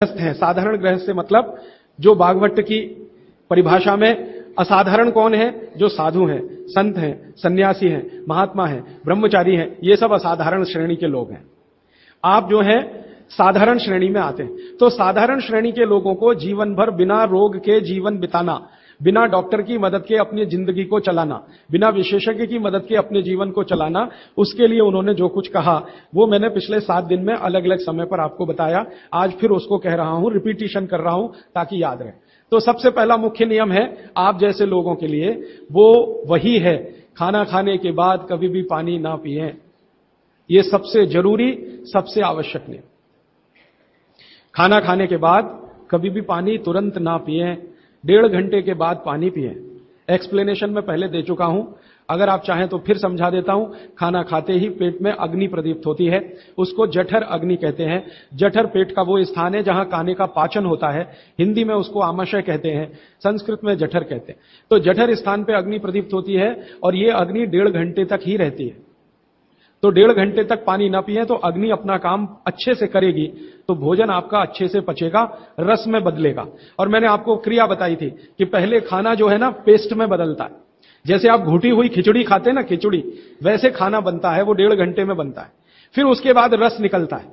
गृहस्थ हैं। साधारण गृहस्थ से मतलब जो भागवत की परिभाषा में असाधारण कौन है? जो साधु हैं, संत हैं, सन्यासी हैं, महात्मा हैं, ब्रह्मचारी हैं, ये सब असाधारण श्रेणी के लोग हैं। आप जो हैं साधारण श्रेणी में आते हैं। तो साधारण श्रेणी के लोगों को जीवन भर बिना रोग के जीवन बिताना, बिना डॉक्टर की मदद के अपनी जिंदगी को चलाना, बिना विशेषज्ञ की मदद के अपने जीवन को चलाना, उसके लिए उन्होंने जो कुछ कहा वो मैंने पिछले 7 दिन में अलग अलग समय पर आपको बताया। आज फिर उसको कह रहा हूं, रिपीटिशन कर रहा हूं ताकि याद रहे। तो सबसे पहला मुख्य नियम है आप जैसे लोगों के लिए, वो वही है, खाना खाने के बाद कभी भी पानी ना पिएं। ये सबसे जरूरी, सबसे आवश्यक नियम। खाना खाने के बाद कभी भी पानी तुरंत ना पिएं, 1.5 घंटे के बाद पानी पिएं। एक्सप्लेनेशन में पहले दे चुका हूं, अगर आप चाहें तो फिर समझा देता हूं। खाना खाते ही पेट में अग्नि प्रदीप्त होती है, उसको जठर अग्नि कहते हैं। जठर पेट का वो स्थान है जहां खाने का पाचन होता है। हिंदी में उसको आमाशय कहते हैं, संस्कृत में जठर कहते हैं। तो जठर स्थान पे अग्नि प्रदीप्त होती है और ये अग्नि 1.5 घंटे तक ही रहती है। तो 1.5 घंटे तक पानी ना पिए तो अग्नि अपना काम अच्छे से करेगी, तो भोजन आपका अच्छे से पचेगा, रस में बदलेगा। और मैंने आपको क्रिया बताई थी कि पहले खाना जो है ना पेस्ट में बदलता है। जैसे आप घुटी हुई खिचड़ी खाते हैं ना, खिचड़ी, वैसे खाना बनता है, वो 1.5 घंटे में बनता है। फिर उसके बाद रस निकलता है,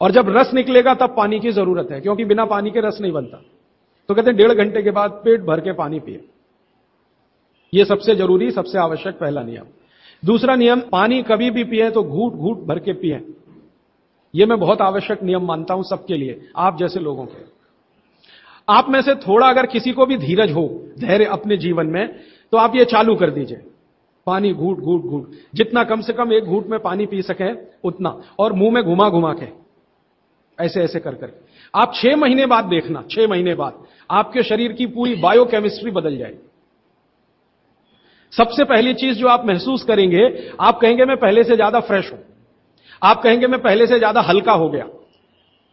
और जब रस निकलेगा तब पानी की जरूरत है, क्योंकि बिना पानी के रस नहीं बनता। तो कहते हैं 1.5 घंटे के बाद पेट भर के पानी पिए। यह सबसे जरूरी, सबसे आवश्यक पहला नियम। दूसरा नियम, पानी कभी भी पिए तो घूट घूट भर के पिए। यह मैं बहुत आवश्यक नियम मानता हूं सबके लिए, आप जैसे लोगों के। आप में से थोड़ा अगर किसी को भी धीरज हो, धैर्य अपने जीवन में, तो आप ये चालू कर दीजिए, पानी घूट घूट घूट, जितना कम से कम 1 घूट में पानी पी सके उतना, और मुंह में घुमा घुमा के ऐसे ऐसे कर करके। आप 6 महीने बाद देखना, 6 महीने बाद आपके शरीर की पूरी बायोकेमिस्ट्री बदल जाएगी। सबसे पहली चीज जो आप महसूस करेंगे, आप कहेंगे मैं पहले से ज्यादा फ्रेश हूं। आप कहेंगे मैं पहले से ज्यादा हल्का हो गया,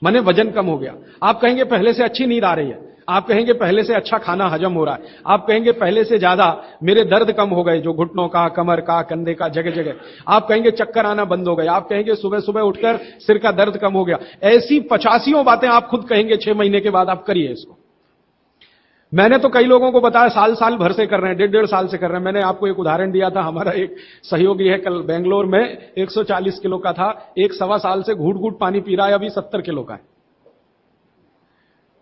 माने वजन कम हो गया। आप कहेंगे पहले से अच्छी नींद आ रही है। आप कहेंगे पहले से अच्छा खाना हजम हो रहा है। आप कहेंगे पहले से ज्यादा मेरे दर्द कम हो गए, जो घुटनों का, कमर का, कंधे का, जगह जगह। आप कहेंगे चक्कर आना बंद हो गए। आप कहेंगे सुबह सुबह उठकर सिर का दर्द कम हो गया। ऐसी 85 बातें आप खुद कहेंगे 6 महीने के बाद। आप करिए इसको। मैंने तो कई लोगों को बताया साल साल भर से कर रहे हैं, 1.5 साल से कर रहे हैं। मैंने आपको एक उदाहरण दिया था, हमारा एक सहयोगी है, कल बेंगलोर में 140 किलो का था, 1 सवा साल से घूट घूट पानी पी रहा है, अभी 70 किलो का है।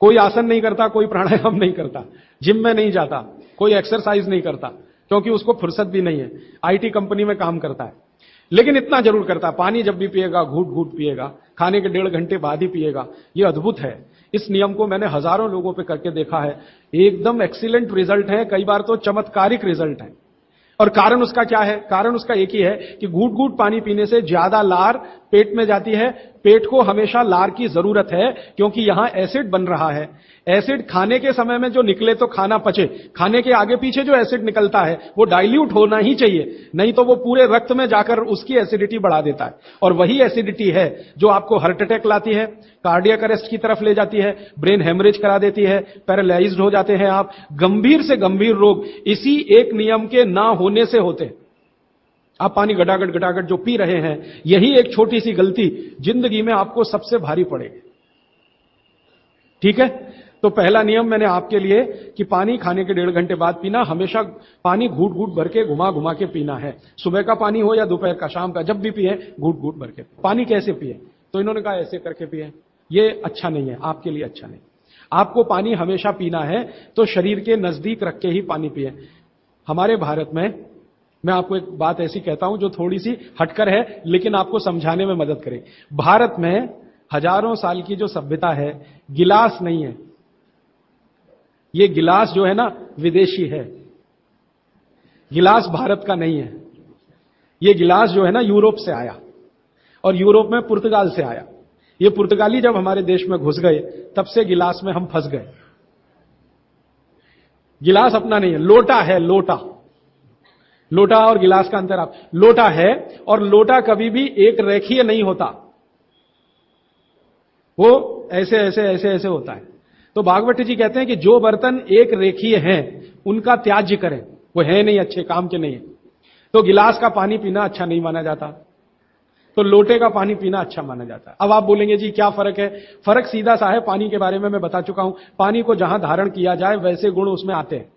कोई आसन नहीं करता, कोई प्राणायाम नहीं करता, जिम में नहीं जाता, कोई एक्सरसाइज नहीं करता, क्योंकि उसको फुर्सत भी नहीं है, आईटी कंपनी में काम करता है। लेकिन इतना जरूर करता है, पानी जब भी पिएगा घूट घूट पिएगा, खाने के 1.5 घंटे बाद ही पिएगा। ये अद्भुत है। इस नियम को मैंने हजारों लोगों पे करके देखा है, एकदम एक्सीलेंट रिजल्ट है, कई बार तो चमत्कारिक रिजल्ट है। और कारण उसका क्या है? कारण उसका एक ही है कि घूट घूट पानी पीने से ज्यादा लार पेट में जाती है। पेट को हमेशा लार की जरूरत है, क्योंकि यहां एसिड बन रहा है। एसिड खाने के समय में जो निकले तो खाना पचे, खाने के आगे पीछे जो एसिड निकलता है वो डाइल्यूट होना ही चाहिए, नहीं तो वो पूरे रक्त में जाकर उसकी एसिडिटी बढ़ा देता है। और वही एसिडिटी है जो आपको हार्ट अटैक लाती है, कार्डियक अरेस्ट की तरफ ले जाती है, ब्रेन हेमरेज करा देती है, पैरालाइज्ड हो जाते हैं आप। गंभीर से गंभीर रोग इसी एक नियम के ना होने से होते हैं। आप पानी गटागट गटागट जो पी रहे हैं, यही एक छोटी सी गलती जिंदगी में आपको सबसे भारी पड़ेगी। ठीक है? तो पहला नियम मैंने आपके लिए कि पानी खाने के 1.5 घंटे बाद पीना, हमेशा पानी घूट घूट भर के घुमा घुमा के पीना है। सुबह का पानी हो या दोपहर का, शाम का, जब भी पिए घूट घूट भर के। पानी कैसे पिए? तो इन्होंने कहा ऐसे करके पिए। ये अच्छा नहीं है, आपके लिए अच्छा नहीं। आपको पानी हमेशा पीना है तो शरीर के नजदीक रख के ही पानी पिए। हमारे भारत में, मैं आपको एक बात ऐसी कहता हूं जो थोड़ी सी हटकर है, लेकिन आपको समझाने में मदद करे। भारत में हजारों साल की जो सभ्यता है, गिलास नहीं है। ये गिलास जो है ना विदेशी है, गिलास भारत का नहीं है। ये गिलास जो है ना यूरोप से आया, और यूरोप में पुर्तगाल से आया। ये पुर्तगाली जब हमारे देश में घुस गए तब से गिलास में हम फंस गए। गिलास अपना नहीं है, लोटा है, लोटा। लोटा और गिलास का अंतर आप, लोटा है और लोटा कभी भी एक रेखीय नहीं होता, वो ऐसे ऐसे ऐसे ऐसे होता है। तो भागवत जी कहते हैं कि जो बर्तन एक रेखीय हैं उनका त्याज्य करें, वो है नहीं अच्छे, काम के नहीं है। तो गिलास का पानी पीना अच्छा नहीं माना जाता। तो लोटे का पानी पीना अच्छा माना जाता है। अब आप बोलेंगे जी क्या फर्क है? फर्क सीधा सा है, पानी के बारे में मैं बता चुका हूं। पानी को जहां धारण किया जाए वैसे गुण उसमें आते हैं।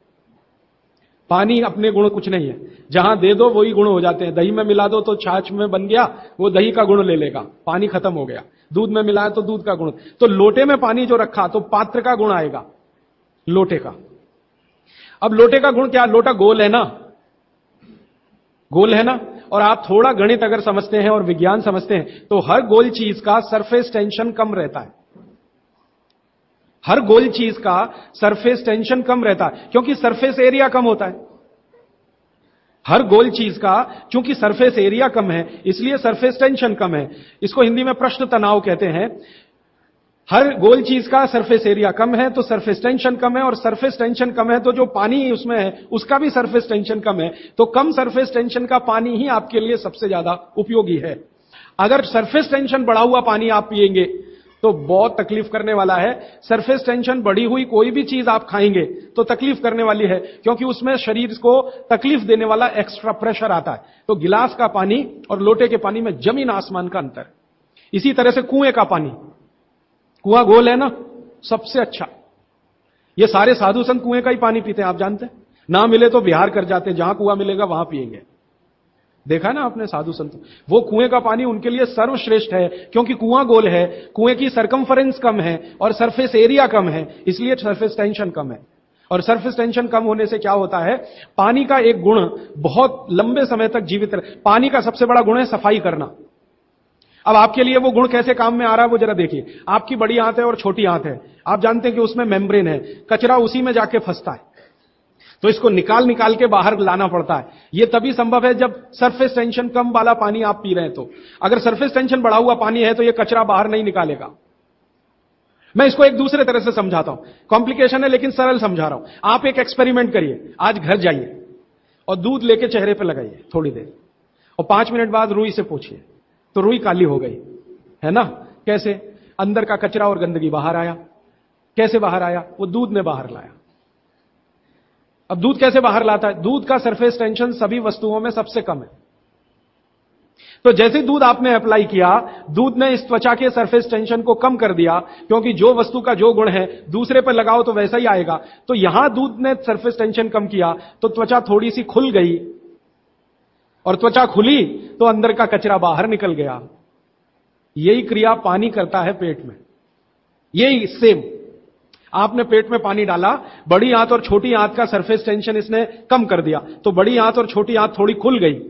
पानी अपने गुण कुछ नहीं है, जहां दे दो वही गुण हो जाते हैं। दही में मिला दो तो छाछ में बन गया, वो दही का गुण ले लेगा, पानी खत्म हो गया। दूध में मिलाया तो दूध का गुण। तो लोटे में पानी जो रखा तो पात्र का गुण आएगा लोटे का। अब लोटे का गुण क्या? लोटा गोल है ना, गोल है ना। और आप थोड़ा गणित अगर समझते हैं और विज्ञान समझते हैं तो हर गोल चीज का सरफेस टेंशन कम रहता है। हर गोल चीज का सरफेस टेंशन कम रहता है क्योंकि सरफेस एरिया कम होता है। हर गोल चीज का चूंकि सरफेस एरिया कम है इसलिए सरफेस टेंशन कम है। इसको हिंदी में पृष्ठ तनाव कहते हैं। हर गोल चीज का सरफेस एरिया कम है तो सरफेस टेंशन कम है, और सरफेस टेंशन कम है तो जो पानी उसमें है उसका भी सरफेस टेंशन कम है। तो कम सरफेस टेंशन का पानी ही आपके लिए सबसे ज्यादा उपयोगी है। अगर सरफेस टेंशन बढ़ा हुआ पानी आप पिएंगे तो बहुत तकलीफ करने वाला है। सरफेस टेंशन बढ़ी हुई कोई भी चीज आप खाएंगे तो तकलीफ करने वाली है, क्योंकि उसमें शरीर को तकलीफ देने वाला एक्स्ट्रा प्रेशर आता है। तो गिलास का पानी और लोटे के पानी में जमीन आसमान का अंतर। इसी तरह से कुएं का पानी, कुआं गोल है ना, सबसे अच्छा। ये सारे साधु संत कुएं का ही पानी पीते हैं, आप जानते हैं। ना मिले तो बिहार कर जाते हैं, जहां कुआं मिलेगा वहां पिएंगे। देखा ना आपने साधु संत, वो कुएं का पानी उनके लिए सर्वश्रेष्ठ है, क्योंकि कुआं गोल है, कुएं की सरकमफरेंस कम है और सरफेस एरिया कम है, इसलिए सरफेस टेंशन कम है। और सरफेस टेंशन कम होने से क्या होता है, पानी का एक गुण बहुत लंबे समय तक जीवित रहे। पानी का सबसे बड़ा गुण है सफाई करना। अब आपके लिए वो गुण कैसे काम में आ रहा है वो जरा देखिए। आपकी बड़ी आंत है और छोटी आंत है, आप जानते हैं कि उसमें मेम्ब्रेन है, कचरा उसी में जाके फंसता है, तो इसको निकाल निकाल के बाहर लाना पड़ता है। ये तभी संभव है जब सरफेस टेंशन कम वाला पानी आप पी रहे हैं। तो अगर सरफेस टेंशन बढ़ा हुआ पानी है तो ये कचरा बाहर नहीं निकालेगा। मैं इसको एक दूसरे तरह से समझाता हूं, कॉम्प्लिकेशन है लेकिन सरल समझा रहा हूं। आप एक एक्सपेरिमेंट करिए, आज घर जाइए और दूध लेके चेहरे पे लगाइए थोड़ी देर, और 5 मिनट बाद रुई से पूछिए तो रुई काली हो गई है ना। कैसे? अंदर का कचरा और गंदगी बाहर आया। कैसे बाहर आया? वो दूध ने बाहर लाया। अब दूध कैसे बाहर लाता है? दूध का सरफेस टेंशन सभी वस्तुओं में सबसे कम है। तो जैसे दूध आपने अप्लाई किया, दूध ने इस त्वचा के सरफेस टेंशन को कम कर दिया, क्योंकि जो वस्तु का जो गुण है दूसरे पर लगाओ तो वैसा ही आएगा। तो यहां दूध ने सरफेस टेंशन कम किया तो त्वचा थोड़ी सी खुल गई, और त्वचा खुली तो अंदर का कचरा बाहर निकल गया। यही क्रिया पानी करता है पेट में। यही सेम, आपने पेट में पानी डाला, बड़ी आंत और छोटी आंत का सरफेस टेंशन इसने कम कर दिया, तो बड़ी आंत और छोटी आंत थोड़ी खुल गई,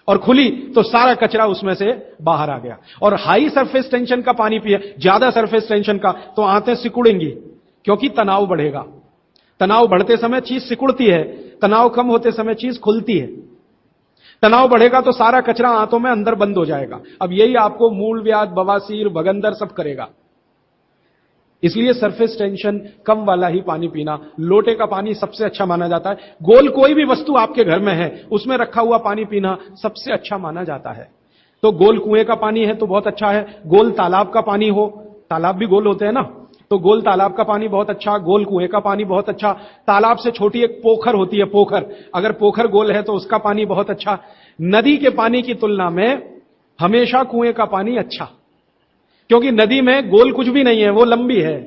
और खुली तो सारा कचरा उसमें से बाहर आ गया। और हाई सरफेस टेंशन का पानी पिए, ज्यादा सरफेस टेंशन का, तो आंतें सिकुड़ेंगी, क्योंकि तनाव बढ़ेगा। तनाव बढ़ते समय चीज सिकुड़ती है, तनाव कम होते समय चीज खुलती है। तनाव बढ़ेगा तो सारा कचरा आंतों में अंदर बंद हो जाएगा। अब यही आपको मूलव्याध, बवासीर, भगंदर सब करेगा। इसलिए सरफेस टेंशन कम वाला ही पानी पीना, लोटे का पानी सबसे अच्छा माना जाता है। गोल कोई भी वस्तु आपके घर में है उसमें रखा हुआ पानी पीना सबसे अच्छा माना जाता है। तो गोल कुएं का पानी है तो बहुत अच्छा है। गोल तालाब का पानी हो, तालाब भी गोल होते हैं ना, तो गोल तालाब का पानी बहुत अच्छा, गोल कुएं का पानी बहुत अच्छा। तालाब से छोटी एक पोखर होती है, पोखर, अगर पोखर गोल है तो उसका पानी बहुत अच्छा। नदी के पानी की तुलना में हमेशा कुएं का पानी अच्छा, क्योंकि नदी में गोल कुछ भी नहीं है, वो लंबी है,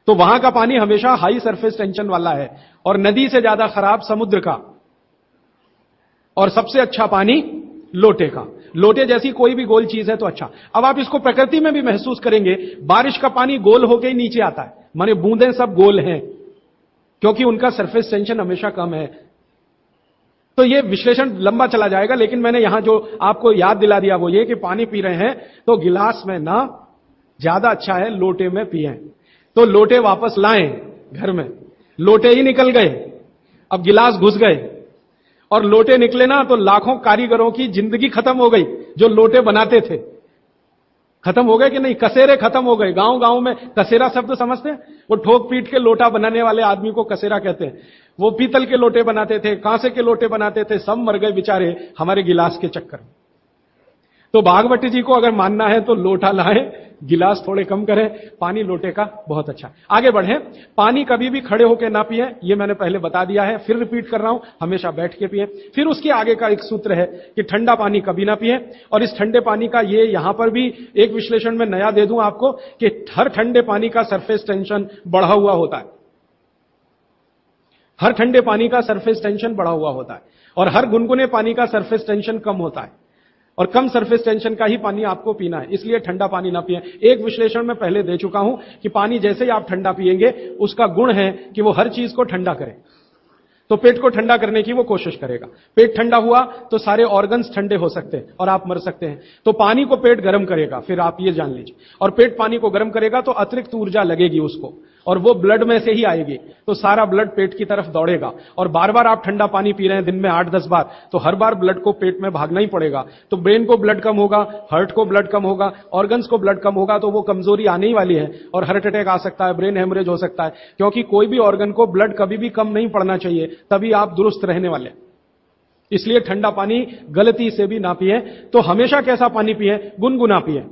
तो वहां का पानी हमेशा हाई सरफेस टेंशन वाला है। और नदी से ज्यादा खराब समुद्र का, और सबसे अच्छा पानी लोटे का। लोटे जैसी कोई भी गोल चीज है तो अच्छा। अब आप इसको प्रकृति में भी महसूस करेंगे, बारिश का पानी गोल होकर ही नीचे आता है, माने बूंदें सब गोल हैं, क्योंकि उनका सरफेस टेंशन हमेशा कम है। तो ये विश्लेषण लंबा चला जाएगा, लेकिन मैंने यहां जो आपको याद दिला दिया वो ये कि पानी पी रहे हैं तो गिलास में ना, ज्यादा अच्छा है लोटे में पिएं। तो लोटे वापस लाएं घर में, लोटे ही निकल गए, अब गिलास घुस गए, और लोटे निकले ना तो लाखों कारीगरों की जिंदगी खत्म हो गई जो लोटे बनाते थे। खत्म हो गए कि नहीं? कसेरे खत्म हो गए। गांव गांव में कसेरा शब्द समझते हैं? वो ठोक पीट के लोटा बनाने वाले आदमी को कसेरा कहते हैं। वो पीतल के लोटे बनाते थे, कांसे के लोटे बनाते थे, सब मर गए बेचारे हमारे गिलास के चक्कर में। तो भागवत जी को अगर मानना है तो लोटा लाएं, गिलास थोड़े कम करें, पानी लोटे का बहुत अच्छा। आगे बढ़ें। पानी कभी भी खड़े होकर ना पिए, ये मैंने पहले बता दिया है, फिर रिपीट कर रहा हूं, हमेशा बैठ के पिए। फिर उसके आगे का एक सूत्र है कि ठंडा पानी कभी ना पिए। और इस ठंडे पानी का ये यहां पर भी एक विश्लेषण में नया दे दूं आपको कि हर ठंडे पानी का सरफेस टेंशन बढ़ा हुआ होता है। हर ठंडे पानी का सरफेस टेंशन बढ़ा हुआ होता है और हर गुनगुने पानी का सरफेस टेंशन कम होता है, और कम सरफेस टेंशन का ही पानी आपको पीना है, इसलिए ठंडा पानी ना पिए। एक विश्लेषण में पहले दे चुका हूं कि पानी जैसे ही आप ठंडा पिएंगे उसका गुण है कि वो हर चीज को ठंडा करे। तो पेट को ठंडा करने की वो कोशिश करेगा। पेट ठंडा हुआ तो सारे ऑर्गन्स ठंडे हो सकते हैं और आप मर सकते हैं। तो पानी को पेट गर्म करेगा, फिर आप ये जान लीजिए, और पेट पानी को गर्म करेगा तो अतिरिक्त ऊर्जा लगेगी उसको, और वो ब्लड में से ही आएगी, तो सारा ब्लड पेट की तरफ दौड़ेगा। और बार बार आप ठंडा पानी पी रहे हैं दिन में 8-10 बार, तो हर बार ब्लड को पेट में भागना ही पड़ेगा। तो ब्रेन को ब्लड कम होगा, हार्ट को ब्लड कम होगा, ऑर्गन्स को ब्लड कम होगा, तो वो कमजोरी आने ही वाली है और हार्ट अटैक आ सकता है, ब्रेन हेमरेज हो सकता है। क्योंकि कोई भी ऑर्गन को ब्लड कभी भी कम नहीं पड़ना चाहिए, तभी आप दुरुस्त रहने वाले। इसलिए ठंडा पानी गलती से भी ना पिए। तो हमेशा कैसा पानी पिए? गुनगुना पिए।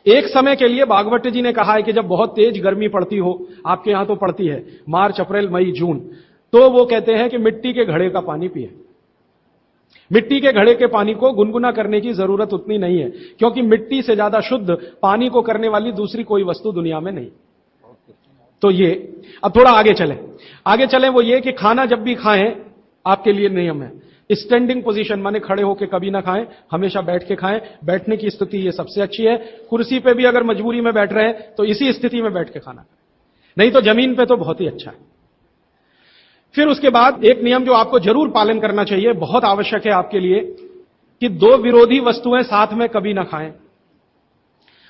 एक समय के लिए भागवत जी ने कहा है कि जब बहुत तेज गर्मी पड़ती हो, आपके यहां तो पड़ती है, मार्च, अप्रैल, मई, जून, तो वो कहते हैं कि मिट्टी के घड़े का पानी पिए। मिट्टी के घड़े के पानी को गुनगुना करने की जरूरत उतनी नहीं है, क्योंकि मिट्टी से ज्यादा शुद्ध पानी को करने वाली दूसरी कोई वस्तु दुनिया में नहीं। तो ये अब थोड़ा आगे चलें वो ये कि खाना जब भी खाएं, आपके लिए नियम है स्टैंडिंग पोजीशन, माने खड़े होकर कभी ना खाएं, हमेशा बैठ के खाएं। बैठने की स्थिति ये सबसे अच्छी है। कुर्सी पे भी अगर मजबूरी में बैठ रहे हैं तो इसी स्थिति में बैठ के खाना, नहीं तो जमीन पे तो बहुत ही अच्छा है। फिर उसके बाद एक नियम जो आपको जरूर पालन करना चाहिए, बहुत आवश्यक है आपके लिए, कि दो विरोधी वस्तुएं साथ में कभी ना खाएं।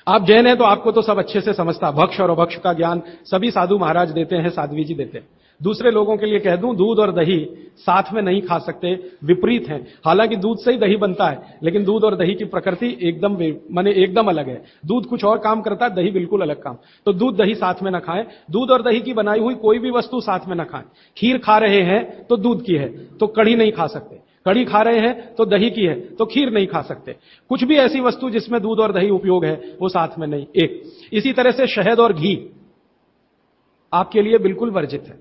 आप जैन हैं तो आपको तो सब अच्छे से समझता, भक्ष और अभक्ष का ज्ञान सभी साधु महाराज देते हैं, साध्वी जी देते हैं। दूसरे लोगों के लिए कह दूं, दूध और दही साथ में नहीं खा सकते, विपरीत हैं। हालांकि दूध से ही दही बनता है, लेकिन दूध और दही की प्रकृति एकदम अलग है। दूध कुछ और काम करता है, दही बिल्कुल अलग काम। तो दूध दही साथ में ना खाएं। दूध और दही की बनाई हुई कोई भी वस्तु साथ में ना खाएं। खीर खा रहे हैं तो दूध की है, तो कढ़ी नहीं खा सकते। कढ़ी खा रहे हैं तो दही की है, तो खीर नहीं खा सकते। कुछ भी ऐसी वस्तु जिसमें दूध और दही उपयोग है, वो साथ में नहीं। एक इसी तरह से शहद और घी आपके लिए बिल्कुल वर्जित है,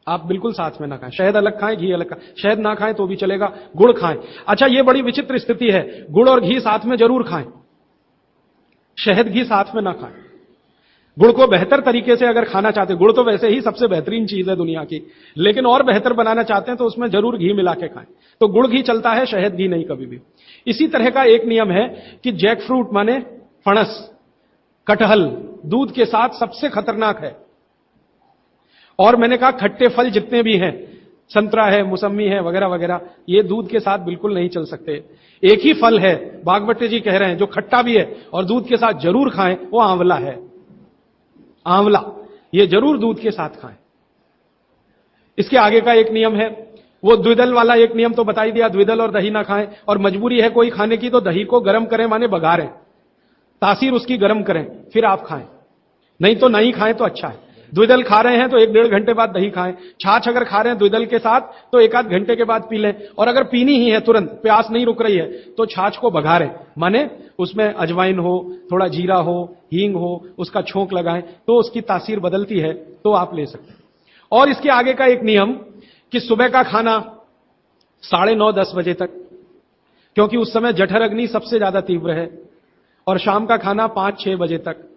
आप बिल्कुल साथ में ना खाएं। शहद अलग खाएं, घी अलग खाएं। शहद ना खाएं तो भी चलेगा, गुड़ खाएं। अच्छा, ये बड़ी विचित्र स्थिति है, गुड़ और घी साथ में जरूर खाएं, शहद घी साथ में ना खाएं। गुड़ को बेहतर तरीके से अगर खाना चाहते, गुड़ तो वैसे ही सबसे बेहतरीन चीज है दुनिया की, लेकिन और बेहतर बनाना चाहते हैं तो उसमें जरूर घी मिला के खाएं। तो गुड़ घी चलता है, शहद घी नहीं कभी भी। इसी तरह का एक नियम है कि जैक फ्रूट माने फणस, कटहल दूध के साथ सबसे खतरनाक है। और मैंने कहा खट्टे फल जितने भी हैं, संतरा है, मौसमी है, वगैरह वगैरह, ये दूध के साथ बिल्कुल नहीं चल सकते। एक ही फल है, भागवत जी कह रहे हैं, जो खट्टा भी है और दूध के साथ जरूर खाएं, वो आंवला है। आंवला ये जरूर दूध के साथ खाएं। इसके आगे का एक नियम है, वो द्विदल वाला एक नियम तो बता ही दिया, द्विदल और दही ना खाएं। और मजबूरी है कोई खाने की तो दही को गर्म करें, माने बघारें, तासीर उसकी गर्म करें, फिर आप खाएं। नहीं तो नहीं खाएं तो अच्छा है। द्विदल खा रहे हैं तो 1-1.5 घंटे बाद दही खाएं। छाछ अगर खा रहे हैं द्विदल के साथ तो 1-8 घंटे के बाद पी लें। और अगर पीनी ही है तुरंत, प्यास नहीं रुक रही है, तो छाछ को बघारें, माने उसमें अजवाइन हो, थोड़ा जीरा हो, हींग हो, उसका छोंक लगाएं, तो उसकी तासीर बदलती है, तो आप ले सकते हैं। और इसके आगे का एक नियम कि सुबह का खाना 9:30-10 बजे तक, क्योंकि उस समय जठर अग्नि सबसे ज्यादा तीव्र है, और शाम का खाना 5-6 बजे तक।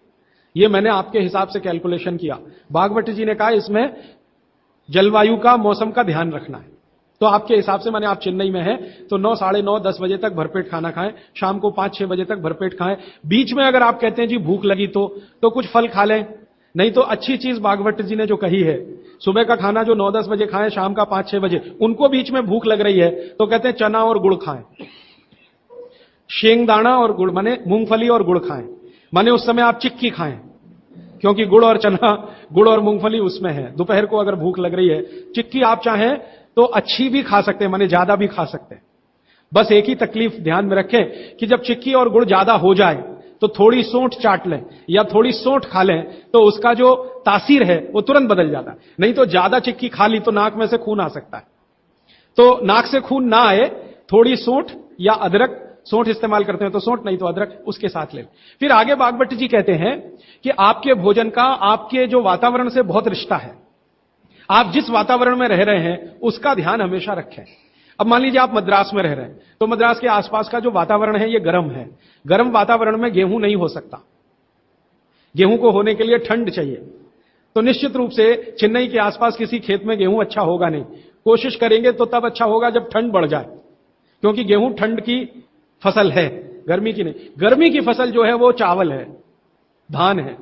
ये मैंने आपके हिसाब से कैलकुलेशन किया। भागवत जी ने कहा इसमें जलवायु का, मौसम का ध्यान रखना है। तो आपके हिसाब से, माने आप चेन्नई में हैं तो 9, 9:30, 10 बजे तक भरपेट खाना खाएं, शाम को 5-6 बजे तक भरपेट खाएं। बीच में अगर आप कहते हैं जी भूख लगी तो कुछ फल खा लें। नहीं तो अच्छी चीज भागवत जी ने जो कही है, सुबह का खाना जो 9-10 बजे खाएं, शाम का 5-6 बजे, उनको बीच में भूख लग रही है तो कहते हैं चना और गुड़ खाएं, शेंगदाना और गुड़, माने मूंगफली और गुड़ खाएं। माने उस समय आप चिक्की खाएं, क्योंकि गुड़ और चना, गुड़ और मूंगफली उसमें है। दोपहर को अगर भूख लग रही है, चिक्की आप चाहें तो अच्छी भी खा सकते हैं, माने ज्यादा भी खा सकते हैं। बस एक ही तकलीफ ध्यान में रखें कि जब चिक्की और गुड़ ज्यादा हो जाए तो थोड़ी सोंठ चाट लें या थोड़ी सोंठ खा लें, तो उसका जो तासीर है वो तुरंत बदल जाता है। नहीं तो ज्यादा चिक्की खा ली तो नाक में से खून आ सकता है। तो नाक से खून ना आए, थोड़ी सोंठ या अदरक सोंठ इस्तेमाल करते हैं तो सोंठ, नहीं तो अदरक उसके साथ ले। फिर आगे बागभट्ट जी कहते हैं कि आपके भोजन का आपके जो वातावरण से बहुत रिश्ता है। आप जिस वातावरण में रह रहे हैं उसका ध्यान हमेशा रखें। अब मान लीजिए आप मद्रास में रह रहे हैं, तो मद्रास के आसपास का जो वातावरण है ये गर्म है। गर्म वातावरण में गेहूं नहीं हो सकता। गेहूं को होने के लिए ठंड चाहिए। तो निश्चित रूप से चेन्नई के आसपास किसी खेत में गेहूं अच्छा होगा नहीं। कोशिश करेंगे तो तब अच्छा होगा जब ठंड बढ़ जाए, क्योंकि गेहूं ठंड की फसल है, गर्मी की नहीं। गर्मी की फसल जो है वो चावल है, धान है,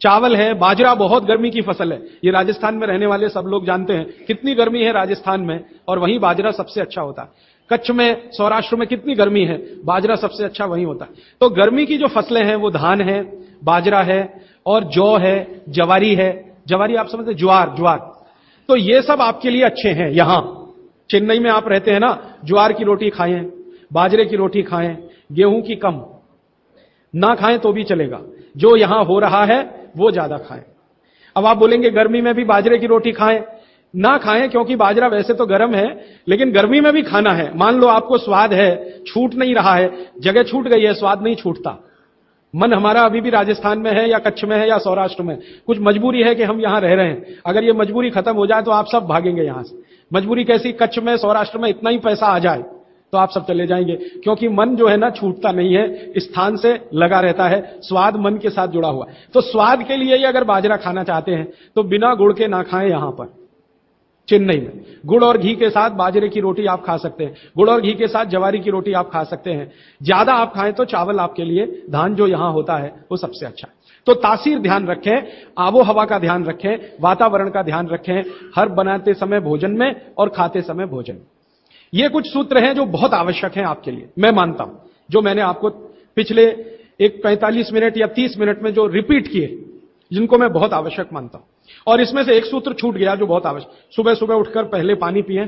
चावल है, बाजरा बहुत गर्मी की फसल है। ये राजस्थान में रहने वाले सब लोग जानते हैं कितनी गर्मी है राजस्थान में, और वहीं बाजरा सबसे अच्छा होता है। कच्छ में, सौराष्ट्र में कितनी गर्मी है, बाजरा सबसे अच्छा वहीं होता है। तो गर्मी की जो फसलें हैं वो धान है, बाजरा है और जौ है, जवारी है। जवारी आप समझते हैं, ज्वार, ज्वार। तो ये सब आपके लिए अच्छे हैं। यहां चेन्नई में आप रहते हैं ना, ज्वार की रोटी खाएं, बाजरे की रोटी खाएं, गेहूं की कम ना खाएं तो भी चलेगा। जो यहां हो रहा है वो ज्यादा खाएं। अब आप बोलेंगे गर्मी में भी बाजरे की रोटी खाएं, ना खाएं, क्योंकि बाजरा वैसे तो गर्म है, लेकिन गर्मी में भी खाना है। मान लो आपको स्वाद है, छूट नहीं रहा है, जगह छूट गई है, स्वाद नहीं छूटता। मन हमारा अभी भी राजस्थान में है या कच्छ में है या सौराष्ट्र में, कुछ मजबूरी है कि हम यहां रह रहे हैं। अगर ये मजबूरी खत्म हो जाए तो आप सब भागेंगे यहां से। मजबूरी कैसी, कच्छ में, सौराष्ट्र में इतना ही पैसा आ जाए तो आप सब चले जाएंगे, क्योंकि मन जो है ना छूटता नहीं है, स्थान से लगा रहता है। स्वाद मन के साथ जुड़ा हुआ है। तो स्वाद के लिए ही अगर बाजरा खाना चाहते हैं तो बिना गुड़ के ना खाएं। यहां पर चेन्नई में गुड़ और घी के साथ बाजरे की रोटी आप खा सकते हैं, गुड़ और घी के साथ जवारी की रोटी आप खा सकते हैं। ज्यादा आप खाएं तो चावल आपके लिए, धान जो यहां होता है वो सबसे अच्छा है। तो तासीर ध्यान रखें, आबो हवा का ध्यान रखें, वातावरण का ध्यान रखें, हर बनाते समय भोजन में और खाते समय भोजन। ये कुछ सूत्र हैं जो बहुत आवश्यक हैं आपके लिए, मैं मानता हूं, जो मैंने आपको पिछले एक 45 मिनट या 30 मिनट में जो रिपीट किए, जिनको मैं बहुत आवश्यक मानता हूं। और इसमें से एक सूत्र छूट गया जो बहुत आवश्यक, सुबह सुबह उठकर पहले पानी पिएं।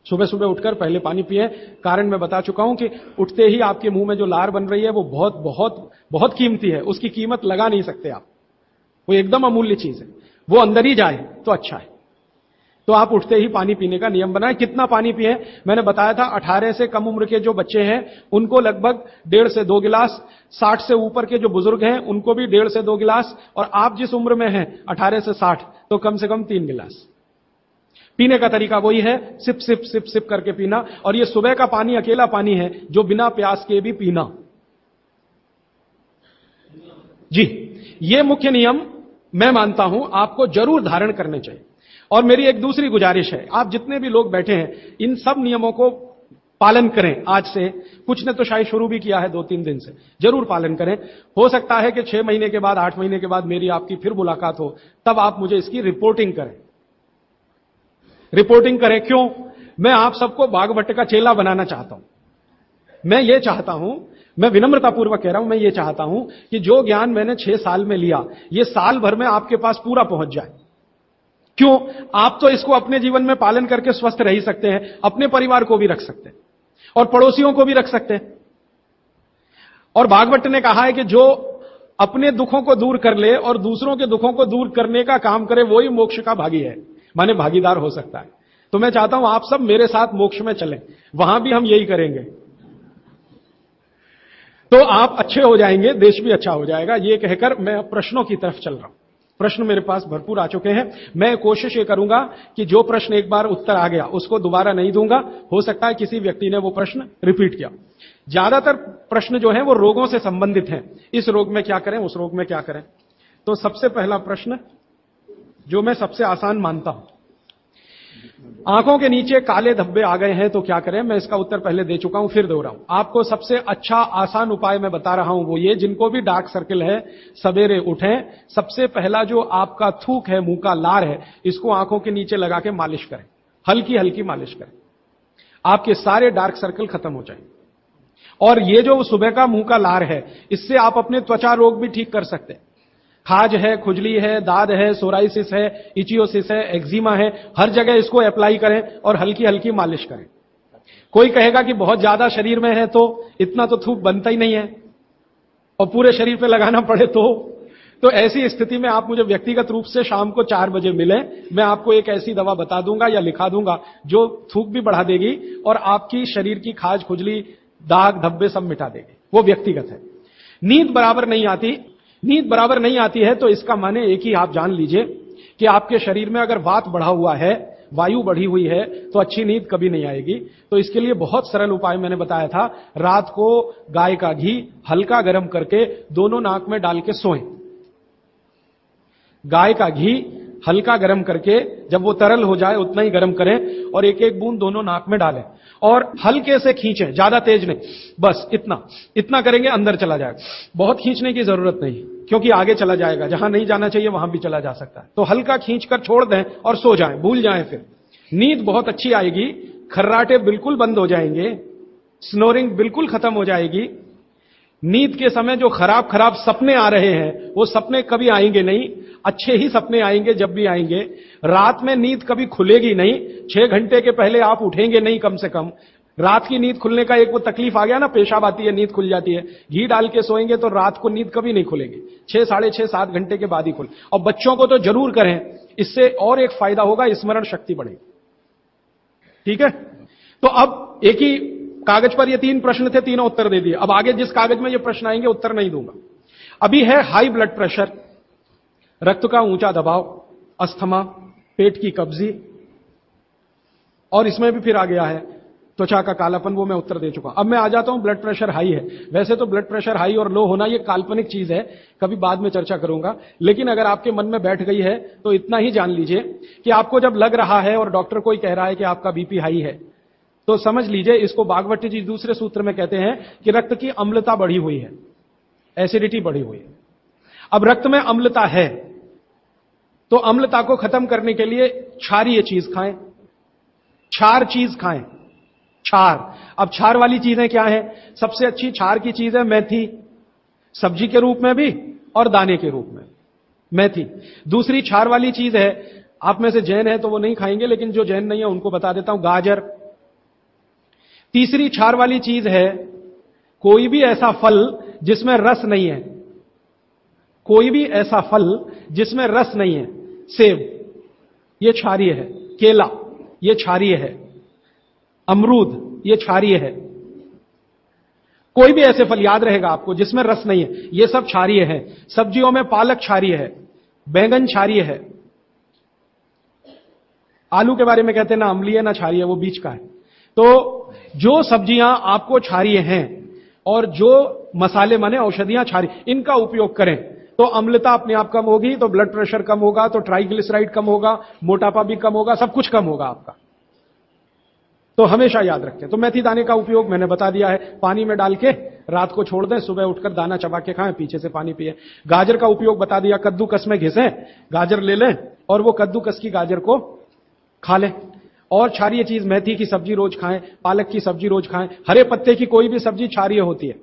सुबह सुबह उठकर पहले पानी पिएं। कारण मैं बता चुका हूं कि उठते ही आपके मुंह में जो लार बन रही है वो बहुत बहुत बहुत कीमती है, उसकी कीमत लगा नहीं सकते आप, वो एकदम अमूल्य चीज है। वो अंदर ही जाए तो अच्छा है। तो आप उठते ही पानी पीने का नियम बनाएं। कितना पानी पिए, मैंने बताया था 18 से कम उम्र के जो बच्चे हैं उनको लगभग 1.5 से 2 गिलास, 60 से ऊपर के जो बुजुर्ग हैं उनको भी 1.5 से 2 गिलास, और आप जिस उम्र में हैं 18 से 60 तो कम से कम 3 गिलास। पीने का तरीका वही है, सिप सिप सिप सिप करके पीना। और ये सुबह का पानी अकेला पानी है जो बिना प्यास के भी पीना। जी, ये मुख्य नियम मैं मानता हूं आपको जरूर धारण करने चाहिए। और मेरी एक दूसरी गुजारिश है, आप जितने भी लोग बैठे हैं इन सब नियमों को पालन करें। आज से कुछ ने तो शायद शुरू भी किया है 2-3 दिन से, जरूर पालन करें। हो सकता है कि 6 महीने के बाद, 8 महीने के बाद मेरी आपकी फिर मुलाकात हो, तब आप मुझे इसकी रिपोर्टिंग करें। रिपोर्टिंग करें क्यों? मैं आप सबको बागभट्ट का चेला बनाना चाहता हूं। मैं ये चाहता हूं, मैं विनम्रतापूर्वक कह रहा हूं, मैं ये चाहता हूं कि जो ज्ञान मैंने 6 साल में लिया, ये साल भर में आपके पास पूरा पहुंच जाए। क्यों? आप तो इसको अपने जीवन में पालन करके स्वस्थ रह ही सकते हैं, अपने परिवार को भी रख सकते हैं और पड़ोसियों को भी रख सकते हैं। और भागवत ने कहा है कि जो अपने दुखों को दूर कर ले और दूसरों के दुखों को दूर करने का काम करे वही मोक्ष का भागी है, माने भागीदार हो सकता है। तो मैं चाहता हूं आप सब मेरे साथ मोक्ष में चलें, वहां भी हम यही करेंगे तो आप अच्छे हो जाएंगे, देश भी अच्छा हो जाएगा। ये कहकर मैं अब प्रश्नों की तरफ चल रहा हूं। प्रश्न मेरे पास भरपूर आ चुके हैं। मैं कोशिश ये करूंगा कि जो प्रश्न एक बार उत्तर आ गया उसको दोबारा नहीं दूंगा। हो सकता है किसी व्यक्ति ने वो प्रश्न रिपीट किया। ज्यादातर प्रश्न जो है वो रोगों से संबंधित हैं, इस रोग में क्या करें, उस रोग में क्या करें। तो सबसे पहला प्रश्न जो मैं सबसे आसान मानता हूं, आंखों के नीचे काले धब्बे आ गए हैं तो क्या करें। मैं इसका उत्तर पहले दे चुका हूं, फिर दे रहा हूं। आपको सबसे अच्छा आसान उपाय मैं बता रहा हूं, वो ये, जिनको भी डार्क सर्किल है सवेरे उठें, सबसे पहला जो आपका थूक है, मुंह का लार है, इसको आंखों के नीचे लगा के मालिश करें, हल्की हल्की मालिश करें। आपके सारे डार्क सर्कल खत्म हो जाएंगे। और ये जो सुबह का मुंह का लार है, इससे आप अपने त्वचा रोग भी ठीक कर सकते हैं। खाज है, खुजली है, दाद है, सोराइसिस है, इचियोसिस है, एक्जिमा है, हर जगह इसको अप्लाई करें और हल्की हल्की मालिश करें। कोई कहेगा कि बहुत ज्यादा शरीर में है तो इतना तो थूक बनता ही नहीं है और पूरे शरीर पे लगाना पड़े तो ऐसी स्थिति में आप मुझे व्यक्तिगत रूप से शाम को 4 बजे मिलें, मैं आपको एक ऐसी दवा बता दूंगा या लिखा दूंगा जो थूक भी बढ़ा देगी और आपकी शरीर की खाज, खुजली, दाग, धब्बे सब मिटा देगी। वो व्यक्तिगत है। नींद बराबर नहीं आती है तो इसका माने एक ही आप जान लीजिए कि आपके शरीर में अगर वात बढ़ा हुआ है, वायु बढ़ी हुई है, तो अच्छी नींद कभी नहीं आएगी। तो इसके लिए बहुत सरल उपाय मैंने बताया था। रात को गाय का घी हल्का गर्म करके दोनों नाक में डाल के सोएं। गाय का घी हल्का गर्म करके, जब वो तरल हो जाए उतना ही गर्म करें और एक एक बूंद दोनों नाक में डालें और हल्के से खींचें, ज्यादा तेज नहीं, बस इतना करेंगे अंदर चला जाएगा। बहुत खींचने की जरूरत नहीं, क्योंकि आगे चला जाएगा, जहां नहीं जाना चाहिए वहां भी चला जा सकता है। तो हल्का खींचकर छोड़ दें और सो जाएं, भूल जाएं। फिर नींद बहुत अच्छी आएगी, खर्राटे बिल्कुल बंद हो जाएंगे, स्नोरिंग बिल्कुल खत्म हो जाएगी। नींद के समय जो खराब सपने आ रहे हैं वो सपने कभी आएंगे नहीं, अच्छे ही सपने आएंगे। जब भी आएंगे, रात में नींद कभी खुलेगी नहीं। 6 घंटे के पहले आप उठेंगे नहीं, कम से कम। रात की नींद खुलने का एक वो तकलीफ आ गया ना, पेशाब आती है, नींद खुल जाती है। घी डाल के सोएंगे तो रात को नींद कभी नहीं खुलेगी, 6, साढ़े 6, 7 घंटे के बाद ही खुले। और बच्चों को तो जरूर करें, इससे और एक फायदा होगा, स्मरण शक्ति बढ़ेगी। ठीक है, तो अब एक ही कागज पर ये 3 प्रश्न थे, तीनों उत्तर दे दिए। अब आगे जिस कागज में ये प्रश्न आएंगे उत्तर नहीं दूंगा। अभी है हाई ब्लड प्रेशर, रक्त का ऊंचा दबाव, अस्थमा, पेट की कब्जी, और इसमें भी फिर आ गया है त्वचा का कालापन, वो मैं उत्तर दे चुका। अब मैं आ जाता हूं, ब्लड प्रेशर हाई है। वैसे तो ब्लड प्रेशर हाई और लो होना ये काल्पनिक चीज है, कभी बाद में चर्चा करूंगा, लेकिन अगर आपके मन में बैठ गई है तो इतना ही जान लीजिए कि आपको जब लग रहा है और डॉक्टर कोई कह रहा है कि आपका बीपी हाई है, तो समझ लीजिए, इसको भागवत जी दूसरे सूत्र में कहते हैं कि रक्त की अम्लता बढ़ी हुई है, एसिडिटी बढ़ी हुई है। अब रक्त में अम्लता है तो अम्लता को खत्म करने के लिए क्षारीय चीज खाएं, क्षार चीज खाएं, क्षार। अब क्षार वाली चीजें क्या है? सबसे अच्छी क्षार की चीज है मेथी, सब्जी के रूप में भी और दाने के रूप में, मेथी। दूसरी क्षार वाली चीज है, आप में से जैन है तो वो नहीं खाएंगे, लेकिन जो जैन नहीं है उनको बता देता हूं, गाजर। तीसरी क्षार वाली चीज है कोई भी ऐसा फल जिसमें रस नहीं है, कोई भी ऐसा फल जिसमें रस नहीं है। सेब, ये क्षारीय है। केला, ये क्षारीय है। अमरूद, ये क्षारीय है। कोई भी ऐसे फल याद रहेगा आपको जिसमें रस नहीं है, ये सब क्षारीय है। सब्जियों में पालक क्षारीय है, बैंगन क्षारीय है। आलू के बारे में कहते हैं ना अम्लीय ना क्षारीय, वो बीच का है। तो जो सब्जियां आपको क्षारीय हैं और जो मसाले माने औषधियां क्षारीय, इनका उपयोग करें तो अम्लता अपने आप कम होगी, तो ब्लड प्रेशर कम होगा, तो ट्राइग्लिसराइड कम होगा, मोटापा भी कम होगा, सब कुछ कम होगा आपका। तो हमेशा याद रखें। तो मेथी दाने का उपयोग मैंने बता दिया है, पानी में डाल के रात को छोड़ दें, सुबह उठकर दाना चबा के खाएं, पीछे से पानी पिए। गाजर का उपयोग बता दिया, कद्दूकस में घिसें, गाजर ले लें और वो कद्दूकस की गाजर को खा लें। और क्षारीय चीज, मेथी की सब्जी रोज खाएं, पालक की सब्जी रोज खाएं। हरे पत्ते की कोई भी सब्जी क्षारीय होती है,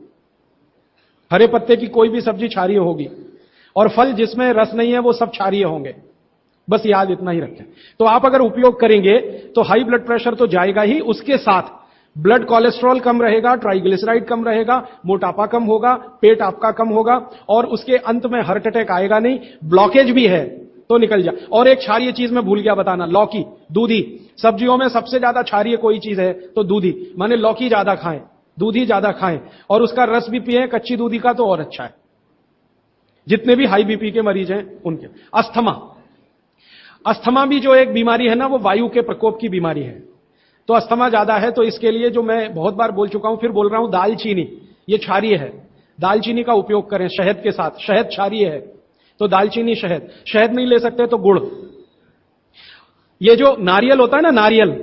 हरे पत्ते की कोई भी सब्जी क्षारीय होगी, और फल जिसमें रस नहीं है वो सब क्षारीय होंगे। बस याद इतना ही रखें। तो आप अगर उपयोग करेंगे तो हाई ब्लड प्रेशर तो जाएगा ही, उसके साथ ब्लड कोलेस्ट्रॉल कम रहेगा, ट्राइग्लिसराइड कम रहेगा, मोटापा कम होगा, पेट आपका कम होगा, और उसके अंत में हार्ट अटैक आएगा नहीं। ब्लॉकेज भी है तो निकल जा। और एक क्षारीय चीज में भूल गया बताना, लौकी, दूधी। सब्जियों में सबसे ज्यादा क्षारीय कोई चीज है तो दूधी, माने लौकी ज्यादा खाएं, दूधी ज्यादा खाएं, और उसका रस भी पिए कच्ची दूधी का, तो और अच्छा है। जितने भी हाई बीपी के मरीज हैं उनके। अस्थमा भी जो एक बीमारी है ना, वो वायु के प्रकोप की बीमारी है। तो अस्थमा ज्यादा है तो इसके लिए जो मैं बहुत बार बोल चुका हूं, फिर बोल रहा हूं, दालचीनी, ये क्षारीय है। दालचीनी का उपयोग करें शहद के साथ, शहद क्षारीय है तो दालचीनी, शहद। शहद नहीं ले सकते तो गुड़। ये जो नारियल होता है ना, नारियल,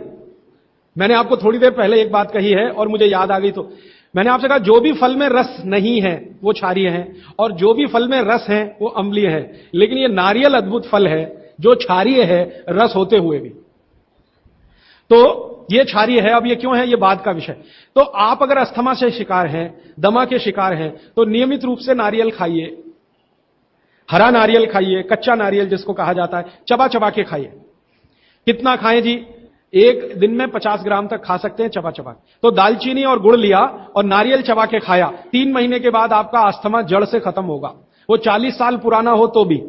मैंने आपको थोड़ी देर पहले एक बात कही है और मुझे याद आ गई, तो मैंने आपसे कहा जो भी फल में रस नहीं है वो क्षारीय है, और जो भी फल में रस है वो अम्लीय है। लेकिन ये नारियल अद्भुत फल है जो क्षारीय है, रस होते हुए भी। तो ये क्षारीय है। अब ये क्यों है, ये बाद का विषय। तो आप अगर अस्थमा से शिकार हैं, दमा के शिकार हैं, तो नियमित रूप से नारियल खाइए, हरा नारियल खाइए, कच्चा नारियल जिसको कहा जाता है, चबा चबा के खाइए। कितना खाएं जी? एक दिन में 50 ग्राम तक खा सकते हैं चबा चबा। तो दालचीनी और गुड़ लिया और नारियल चबा के खाया, 3 महीने के बाद आपका अस्थमा जड़ से खत्म होगा। वो 40 साल पुराना हो तो भी।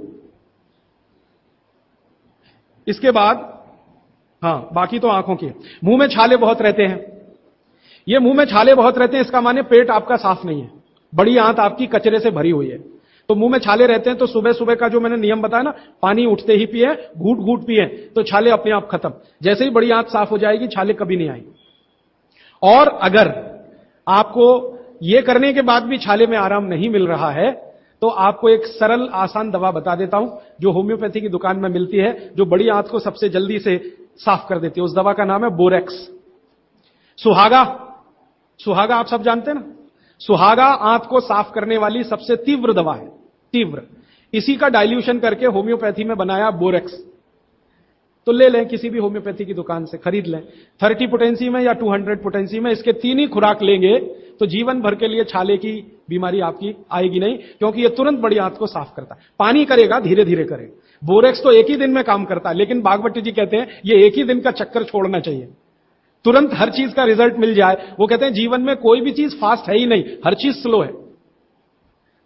इसके बाद हां, बाकी तो आंखों की। मुंह में छाले बहुत रहते हैं। ये मुंह में छाले बहुत रहते हैं, इसका माने पेट आपका साफ नहीं है, बड़ी आंत आपकी कचरे से भरी हुई है। तो मुंह में छाले रहते हैं तो सुबह सुबह का जो मैंने नियम बताया ना, पानी उठते ही पिए, घूट घूट पिए, तो छाले अपने आप खत्म। जैसे ही बड़ी आंत साफ हो जाएगी, छाले कभी नहीं आएंगे। और अगर आपको ये करने के बाद भी छाले में आराम नहीं मिल रहा है, तो आपको एक सरल आसान दवा बता देता हूं, जो होम्योपैथी की दुकान में मिलती है, जो बड़ी आंत को सबसे जल्दी से साफ कर देती है। उस दवा का नाम है बोरेक्स। सुहागा, सुहागा आप सब जानते हैं ना, सुहागा आंत को साफ करने वाली सबसे तीव्र दवा है, तीव्र। इसी का डाइल्यूशन करके होम्योपैथी में बनाया बोरेक्स। तो ले लें, किसी भी होम्योपैथी की दुकान से खरीद लें, 30 पोटेंसी में या 200 पोटेंसी में। इसके 3 ही खुराक लेंगे तो जीवन भर के लिए छाले की बीमारी आपकी आएगी नहीं, क्योंकि यह तुरंत बड़ी आंत को साफ करता है। पानी करेगा, धीरे धीरे करेगा। बोरेक्स तो एक ही दिन में काम करता है, लेकिन भागवत जी कहते हैं ये एक ही दिन का चक्कर छोड़ना चाहिए, तुरंत हर चीज का रिजल्ट मिल जाए। वो कहते हैं जीवन में कोई भी चीज फास्ट है ही नहीं, हर चीज स्लो है।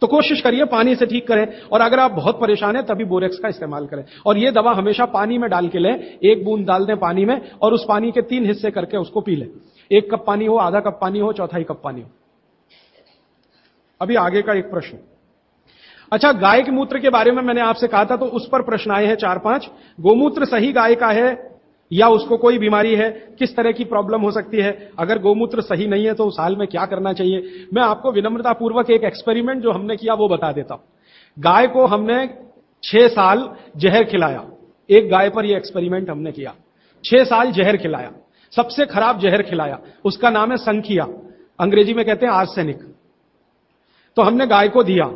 तो कोशिश करिए पानी से ठीक करें, और अगर आप बहुत परेशान हैं तभी बोरेक्स का इस्तेमाल करें। और ये दवा हमेशा पानी में डाल के लें, 1 बूंद डाल दें पानी में, और उस पानी के 3 हिस्से करके उसको पी लें। 1 कप पानी हो, आधा कप पानी हो, चौथाई कप पानी हो। अभी आगे का एक प्रश्न। अच्छा, गाय के मूत्र के बारे में मैंने आपसे कहा था, तो उस पर प्रश्न आए हैं 4-5। गोमूत्र सही गाय का है या उसको कोई बीमारी है, किस तरह की प्रॉब्लम हो सकती है, अगर गोमूत्र सही नहीं है तो उस हाल में क्या करना चाहिए। मैं आपको विनम्रतापूर्वक एक एक्सपेरिमेंट जो हमने किया वो बता देता हूं। गाय को हमने 6 साल जहर खिलाया। एक गाय पर यह एक्सपेरिमेंट हमने किया, 6 साल जहर खिलाया, सबसे खराब जहर खिलाया, उसका नाम है संखिया, अंग्रेजी में कहते हैं आर्सेनिक। तो हमने गाय को दिया,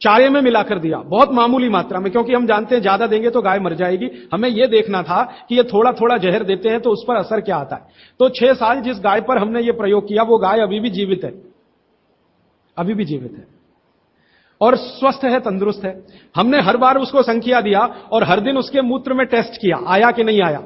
चारे में मिलाकर दिया, बहुत मामूली मात्रा में, क्योंकि हम जानते हैं ज्यादा देंगे तो गाय मर जाएगी। हमें यह देखना था कि ये थोड़ा थोड़ा जहर देते हैं तो उस पर असर क्या आता है। तो 6 साल जिस गाय पर हमने ये प्रयोग किया, वो गाय अभी भी जीवित है, अभी भी जीवित है और स्वस्थ है, तंदुरुस्त है। हमने हर बार उसको संखिया दिया और हर दिन उसके मूत्र में टेस्ट किया, आया कि नहीं आया,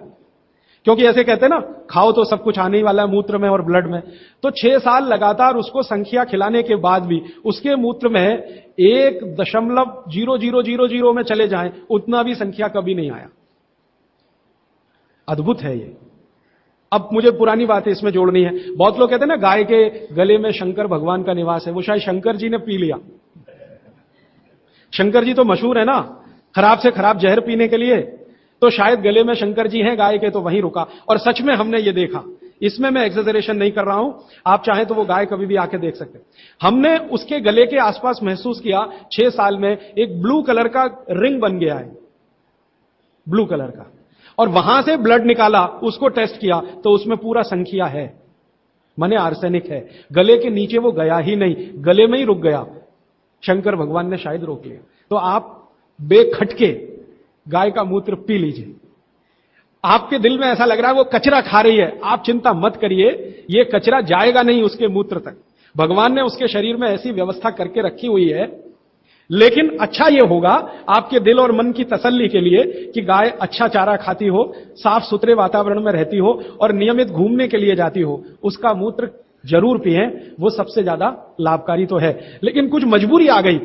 क्योंकि ऐसे कहते हैं ना, खाओ तो सब कुछ आने ही वाला है मूत्र में और ब्लड में। तो 6 साल लगातार उसको संखिया खिलाने के बाद भी उसके मूत्र में 1.0000 में चले जाएं, उतना भी संख्या कभी नहीं आया। अद्भुत है ये। अब मुझे पुरानी बातें इसमें जोड़नी है। बहुत लोग कहते हैं ना, गाय के गले में शंकर भगवान का निवास है। वो शायद शंकर जी ने पी लिया। शंकर जी तो मशहूर है ना खराब से खराब जहर पीने के लिए, तो शायद गले में शंकर जी हैं गाय के, तो वहीं रुका। और सच में हमने ये देखा, इसमें मैं एक्सेजरेशन नहीं कर रहा हूं, आप चाहें तो वो गाय कभी भी आके देख सकते हैं। हमने उसके गले के आसपास महसूस किया 6 साल में एक ब्लू कलर का रिंग बन गया है, ब्लू कलर का, और वहां से ब्लड निकाला, उसको टेस्ट किया तो उसमें पूरा संख्या है, माने आर्सेनिक है। गले के नीचे वो गया ही नहीं, गले में ही रुक गया। शंकर भगवान ने शायद रोक लिया। तो आप बेखटके गाय का मूत्र पी लीजिए। आपके दिल में ऐसा लग रहा है वो कचरा खा रही है, आप चिंता मत करिए, ये कचरा जाएगा नहीं उसके मूत्र तक। भगवान ने उसके शरीर में ऐसी व्यवस्था करके रखी हुई है। लेकिन अच्छा ये होगा आपके दिल और मन की तसल्ली के लिए कि गाय अच्छा चारा खाती हो, साफ सुथरे वातावरण में रहती हो और नियमित घूमने के लिए जाती हो, उसका मूत्र जरूर पिएं, वो सबसे ज्यादा लाभकारी तो है। लेकिन कुछ मजबूरी आ गई,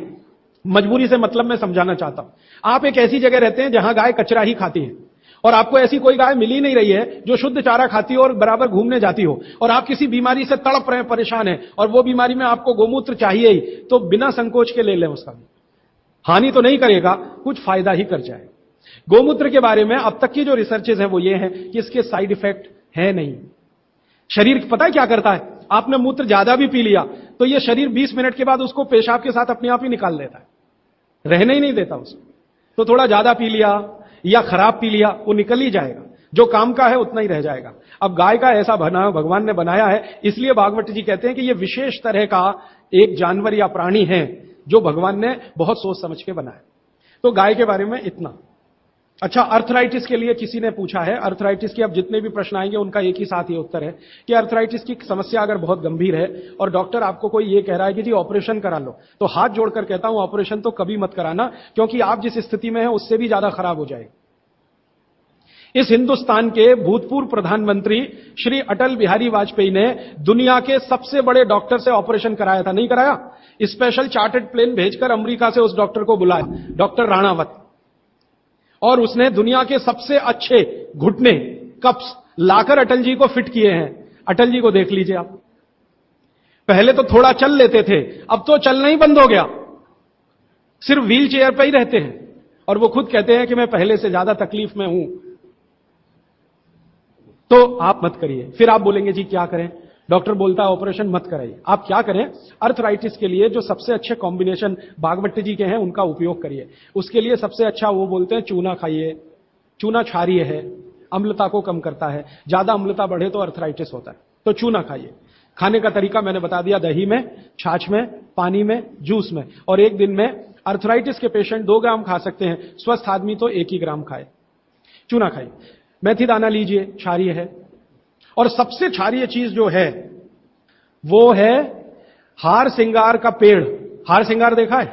मजबूरी से मतलब मैं समझाना चाहता हूं। आप एक ऐसी जगह रहते हैं जहां गाय कचरा ही खाती है, और आपको ऐसी कोई गाय मिल ही नहीं रही है जो शुद्ध चारा खाती हो और बराबर घूमने जाती हो, और आप किसी बीमारी से तड़प रहे हैं, परेशान हैं, और वो बीमारी में आपको गोमूत्र चाहिए ही, तो बिना संकोच के ले लें। उसका हानि तो नहीं करेगा, कुछ फायदा ही कर जाए। गोमूत्र के बारे में अब तक की जो रिसर्चेज है वो ये है कि इसके साइड इफेक्ट है नहीं। शरीर पता है क्या करता है, आपने मूत्र ज्यादा भी पी लिया तो ये शरीर 20 मिनट के बाद उसको पेशाब के साथ अपने आप ही निकाल देता है, रहने ही नहीं देता उसको। तो थोड़ा ज्यादा पी लिया या खराब पी लिया, वो निकल ही जाएगा, जो काम का है उतना ही रह जाएगा। अब गाय का ऐसा बना भगवान ने बनाया है, इसलिए भागवत जी कहते हैं कि ये विशेष तरह का एक जानवर या प्राणी है जो भगवान ने बहुत सोच समझ के बनाया। तो गाय के बारे में इतना। अच्छा, अर्थराइटिस के लिए किसी ने पूछा है, अर्थराइटिस की अब जितने भी प्रश्न आएंगे उनका एक ही साथ ही उत्तर है कि अर्थराइटिस की समस्या अगर बहुत गंभीर है और डॉक्टर आपको कोई ये कह रहा है कि जी ऑपरेशन करा लो, तो हाथ जोड़कर कहता हूं ऑपरेशन तो कभी मत कराना, क्योंकि आप जिस स्थिति में है उससे भी ज्यादा खराब हो जाएगी। इस हिंदुस्तान के भूतपूर्व प्रधानमंत्री श्री अटल बिहारी वाजपेयी ने दुनिया के सबसे बड़े डॉक्टर से ऑपरेशन कराया था, नहीं कराया? स्पेशल चार्टर्ड प्लेन भेजकर अमेरिका से उस डॉक्टर को बुलाया, डॉक्टर राणावत, और उसने दुनिया के सबसे अच्छे घुटने कप्स लाकर अटल जी को फिट किए हैं। अटल जी को देख लीजिए आप, पहले तो थोड़ा चल लेते थे, अब तो चलना ही बंद हो गया, सिर्फ व्हील चेयर पर ही रहते हैं, और वो खुद कहते हैं कि मैं पहले से ज्यादा तकलीफ में हूं। तो आप मत करिए। फिर आप बोलेंगे जी क्या करें, डॉक्टर बोलता है ऑपरेशन मत कराइए। आप क्या करें, अर्थराइटिस के लिए जो सबसे अच्छे कॉम्बिनेशन भागवत जी के हैं उनका उपयोग करिए। उसके लिए सबसे अच्छा वो बोलते हैं चूना खाइए, चूना क्षारीय है, अम्लता को कम करता है, ज्यादा अम्लता बढ़े तो अर्थराइटिस होता है, तो चूना खाइए। खाने का तरीका मैंने बता दिया, दही में, छाछ में, पानी में, जूस में, और एक दिन में अर्थराइटिस के पेशेंट 2 ग्राम खा सकते हैं, स्वस्थ आदमी तो 1 ही ग्राम खाए। चूना खाइए। मेथी दाना लीजिए, क्षारीय है। और सबसे क्षारीय चीज जो है वो है हार सिंगार का पेड़। हार सिंगार देखा है?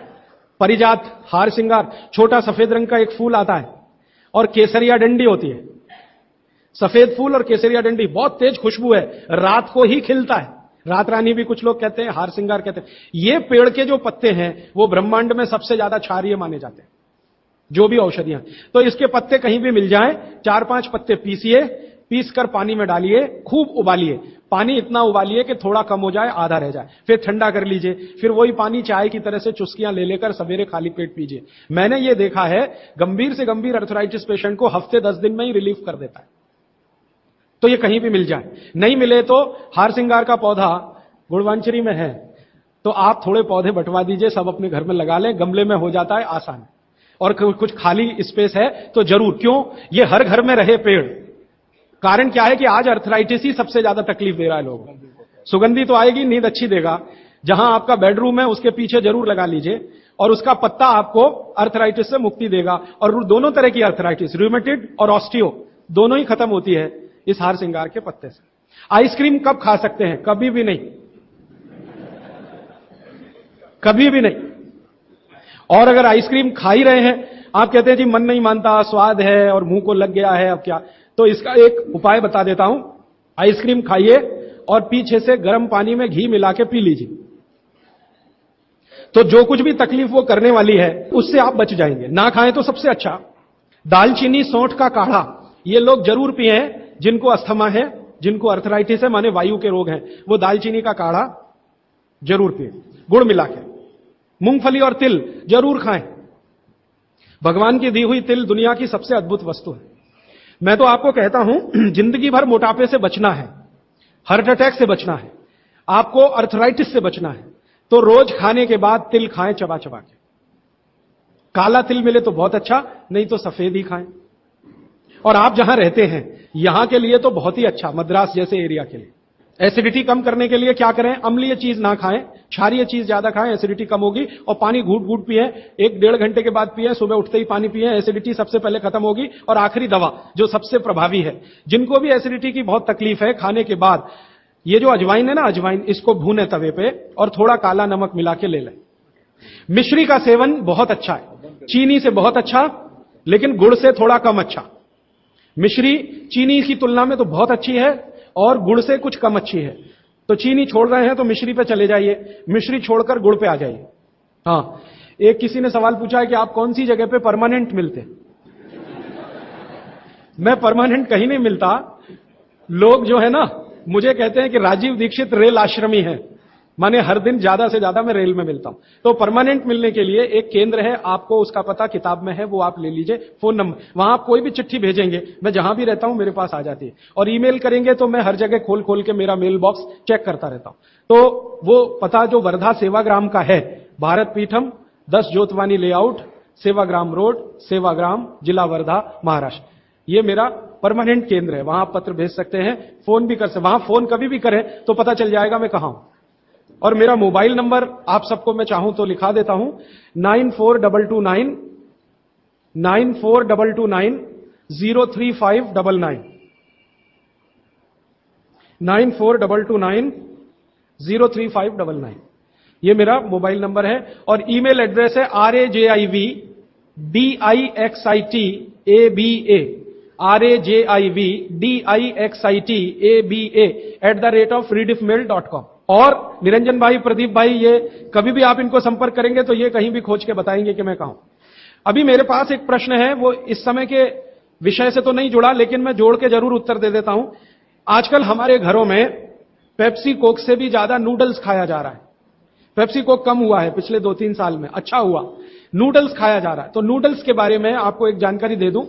परिजात हार सिंगार, छोटा सफेद रंग का एक फूल आता है और केसरिया डंडी होती है। सफेद फूल और केसरिया डंडी, बहुत तेज खुशबू है, रात को ही खिलता है। रात रानी भी कुछ लोग कहते हैं, हार सिंगार कहते हैं। ये पेड़ के जो पत्ते हैं वो ब्रह्मांड में सबसे ज्यादा क्षारीय माने जाते हैं, जो भी औषधियां। तो इसके पत्ते कहीं भी मिल जाएं, 4-5 पत्ते पीसिए, पीसकर पानी में डालिए, खूब उबालिए। पानी इतना उबालिए कि थोड़ा कम हो जाए, आधा रह जाए, फिर ठंडा कर लीजिए। फिर वही पानी चाय की तरह से चुस्कियां ले लेकर सवेरे खाली पेट पीजिए। मैंने ये देखा है, गंभीर से गंभीर अर्थराइटिस पेशेंट को हफ्ते 10 दिन में ही रिलीफ कर देता है। तो ये कहीं भी मिल जाए। नहीं मिले तो हार सिंगार का पौधा गुड़वांचरी में है, तो आप थोड़े पौधे बंटवा दीजिए, सब अपने घर में लगा लें, गमले में हो जाता है आसान। और कुछ खाली स्पेस है तो जरूर, क्यों, ये हर घर में रहे पेड़। कारण क्या है कि आज अर्थराइटिस ही सबसे ज्यादा तकलीफ दे रहा है लोगों को। सुगंधी तो आएगी, नींद अच्छी देगा। जहां आपका बेडरूम है उसके पीछे जरूर लगा लीजिए, और उसका पत्ता आपको अर्थराइटिस से मुक्ति देगा। और दोनों तरह की अर्थराइटिस, रूमेटिड और ऑस्टियो, दोनों ही खत्म होती है इस हार सिंगार के पत्ते से। आइसक्रीम कब खा सकते हैं? कभी भी नहीं, कभी भी नहीं। और अगर आइसक्रीम खा ही रहे हैं, आप कहते हैं जी मन नहीं मानता, स्वाद है और मुंह को लग गया है, अब क्या, तो इसका एक उपाय बता देता हूं। आइसक्रीम खाइए और पीछे से गर्म पानी में घी मिला के पी लीजिए, तो जो कुछ भी तकलीफ वो करने वाली है उससे आप बच जाएंगे। ना खाएं तो सबसे अच्छा। दालचीनी सौंठ का काढ़ा ये लोग जरूर पिए, जिनको अस्थमा है, जिनको अर्थराइटिस है, माने वायु के रोग हैं, वो दालचीनी का काढ़ा जरूर पिए, गुड़ मिला के। मूंगफली और तिल जरूर खाएं। भगवान की दी हुई तिल दुनिया की सबसे अद्भुत वस्तु है। मैं तो आपको कहता हूं, जिंदगी भर मोटापे से बचना है, हार्ट अटैक से बचना है, आपको अर्थराइटिस से बचना है, तो रोज खाने के बाद तिल खाएं, चबा चबा के। काला तिल मिले तो बहुत अच्छा, नहीं तो सफेद ही खाएं। और आप जहां रहते हैं यहां के लिए तो बहुत ही अच्छा, मद्रास जैसे एरिया के लिए। एसिडिटी कम करने के लिए क्या करें? अम्लीय चीज ना खाएं, क्षारीय चीज ज्यादा खाएं, एसिडिटी कम होगी। और पानी घूट घूट पिए, 1-1.5 घंटे के बाद पिए, सुबह उठते ही पानी पिए, एसिडिटी सबसे पहले खत्म होगी। और आखिरी दवा जो सबसे प्रभावी है, जिनको भी एसिडिटी की बहुत तकलीफ है, खाने के बाद ये जो अजवाइन है ना, अजवाइन, इसको भूने तवे पे और थोड़ा काला नमक मिला के ले लें। मिश्री का सेवन बहुत अच्छा है, चीनी से बहुत अच्छा, लेकिन गुड़ से थोड़ा कम अच्छा। मिश्री चीनी की तुलना में तो बहुत अच्छी है और गुड़ से कुछ कम अच्छी है। तो चीनी छोड़ रहे हैं तो मिश्री पे चले जाइए, मिश्री छोड़कर गुड़ पे आ जाइए। हाँ, एक किसी ने सवाल पूछा है कि आप कौन सी जगह पे परमानेंट मिलते? मैं परमानेंट कहीं नहीं मिलता। लोग जो है ना मुझे कहते हैं कि राजीव दीक्षित रेल आश्रमी है, माने हर दिन ज्यादा से ज्यादा मैं रेल में मिलता हूं। तो परमानेंट मिलने के लिए एक केंद्र है, आपको उसका पता किताब में है, वो आप ले लीजिए, फोन नंबर। वहां आप कोई भी चिट्ठी भेजेंगे, मैं जहां भी रहता हूं मेरे पास आ जाती है। और ईमेल करेंगे तो मैं हर जगह खोल खोल के मेरा मेल बॉक्स चेक करता रहता हूं। तो वो पता जो वर्धा सेवाग्राम का है, भारत पीठम 10 ज्योतवानी लेआउट, सेवाग्राम रोड, सेवाग्राम, जिला वर्धा, महाराष्ट्र। ये मेरा परमानेंट केंद्र है, वहां आप पत्र भेज सकते हैं, फोन भी कर सकते। वहां फोन कभी भी करें तो पता चल जाएगा मैं कहां हूं। और मेरा मोबाइल नंबर आप सबको मैं चाहूं तो लिखा देता हूं, 9422903599 9422903599। ये मेरा मोबाइल नंबर है। और ईमेल एड्रेस है RAJIVDIXITABA RAJIVDIXITABA@rediffmail.com। और निरंजन भाई, प्रदीप भाई, ये कभी भी आप इनको संपर्क करेंगे तो ये कहीं भी खोज के बताएंगे कि मैं कहां हूं। अभी मेरे पास एक प्रश्न है, वो इस समय के विषय से तो नहीं जुड़ा, लेकिन मैं जोड़ के जरूर उत्तर दे देता हूं। आजकल हमारे घरों में पेप्सी कोक से भी ज्यादा नूडल्स खाया जा रहा है। पेप्सी कोक कम हुआ है पिछले 2-3 साल में, अच्छा हुआ, नूडल्स खाया जा रहा है। तो नूडल्स के बारे में आपको एक जानकारी दे दूं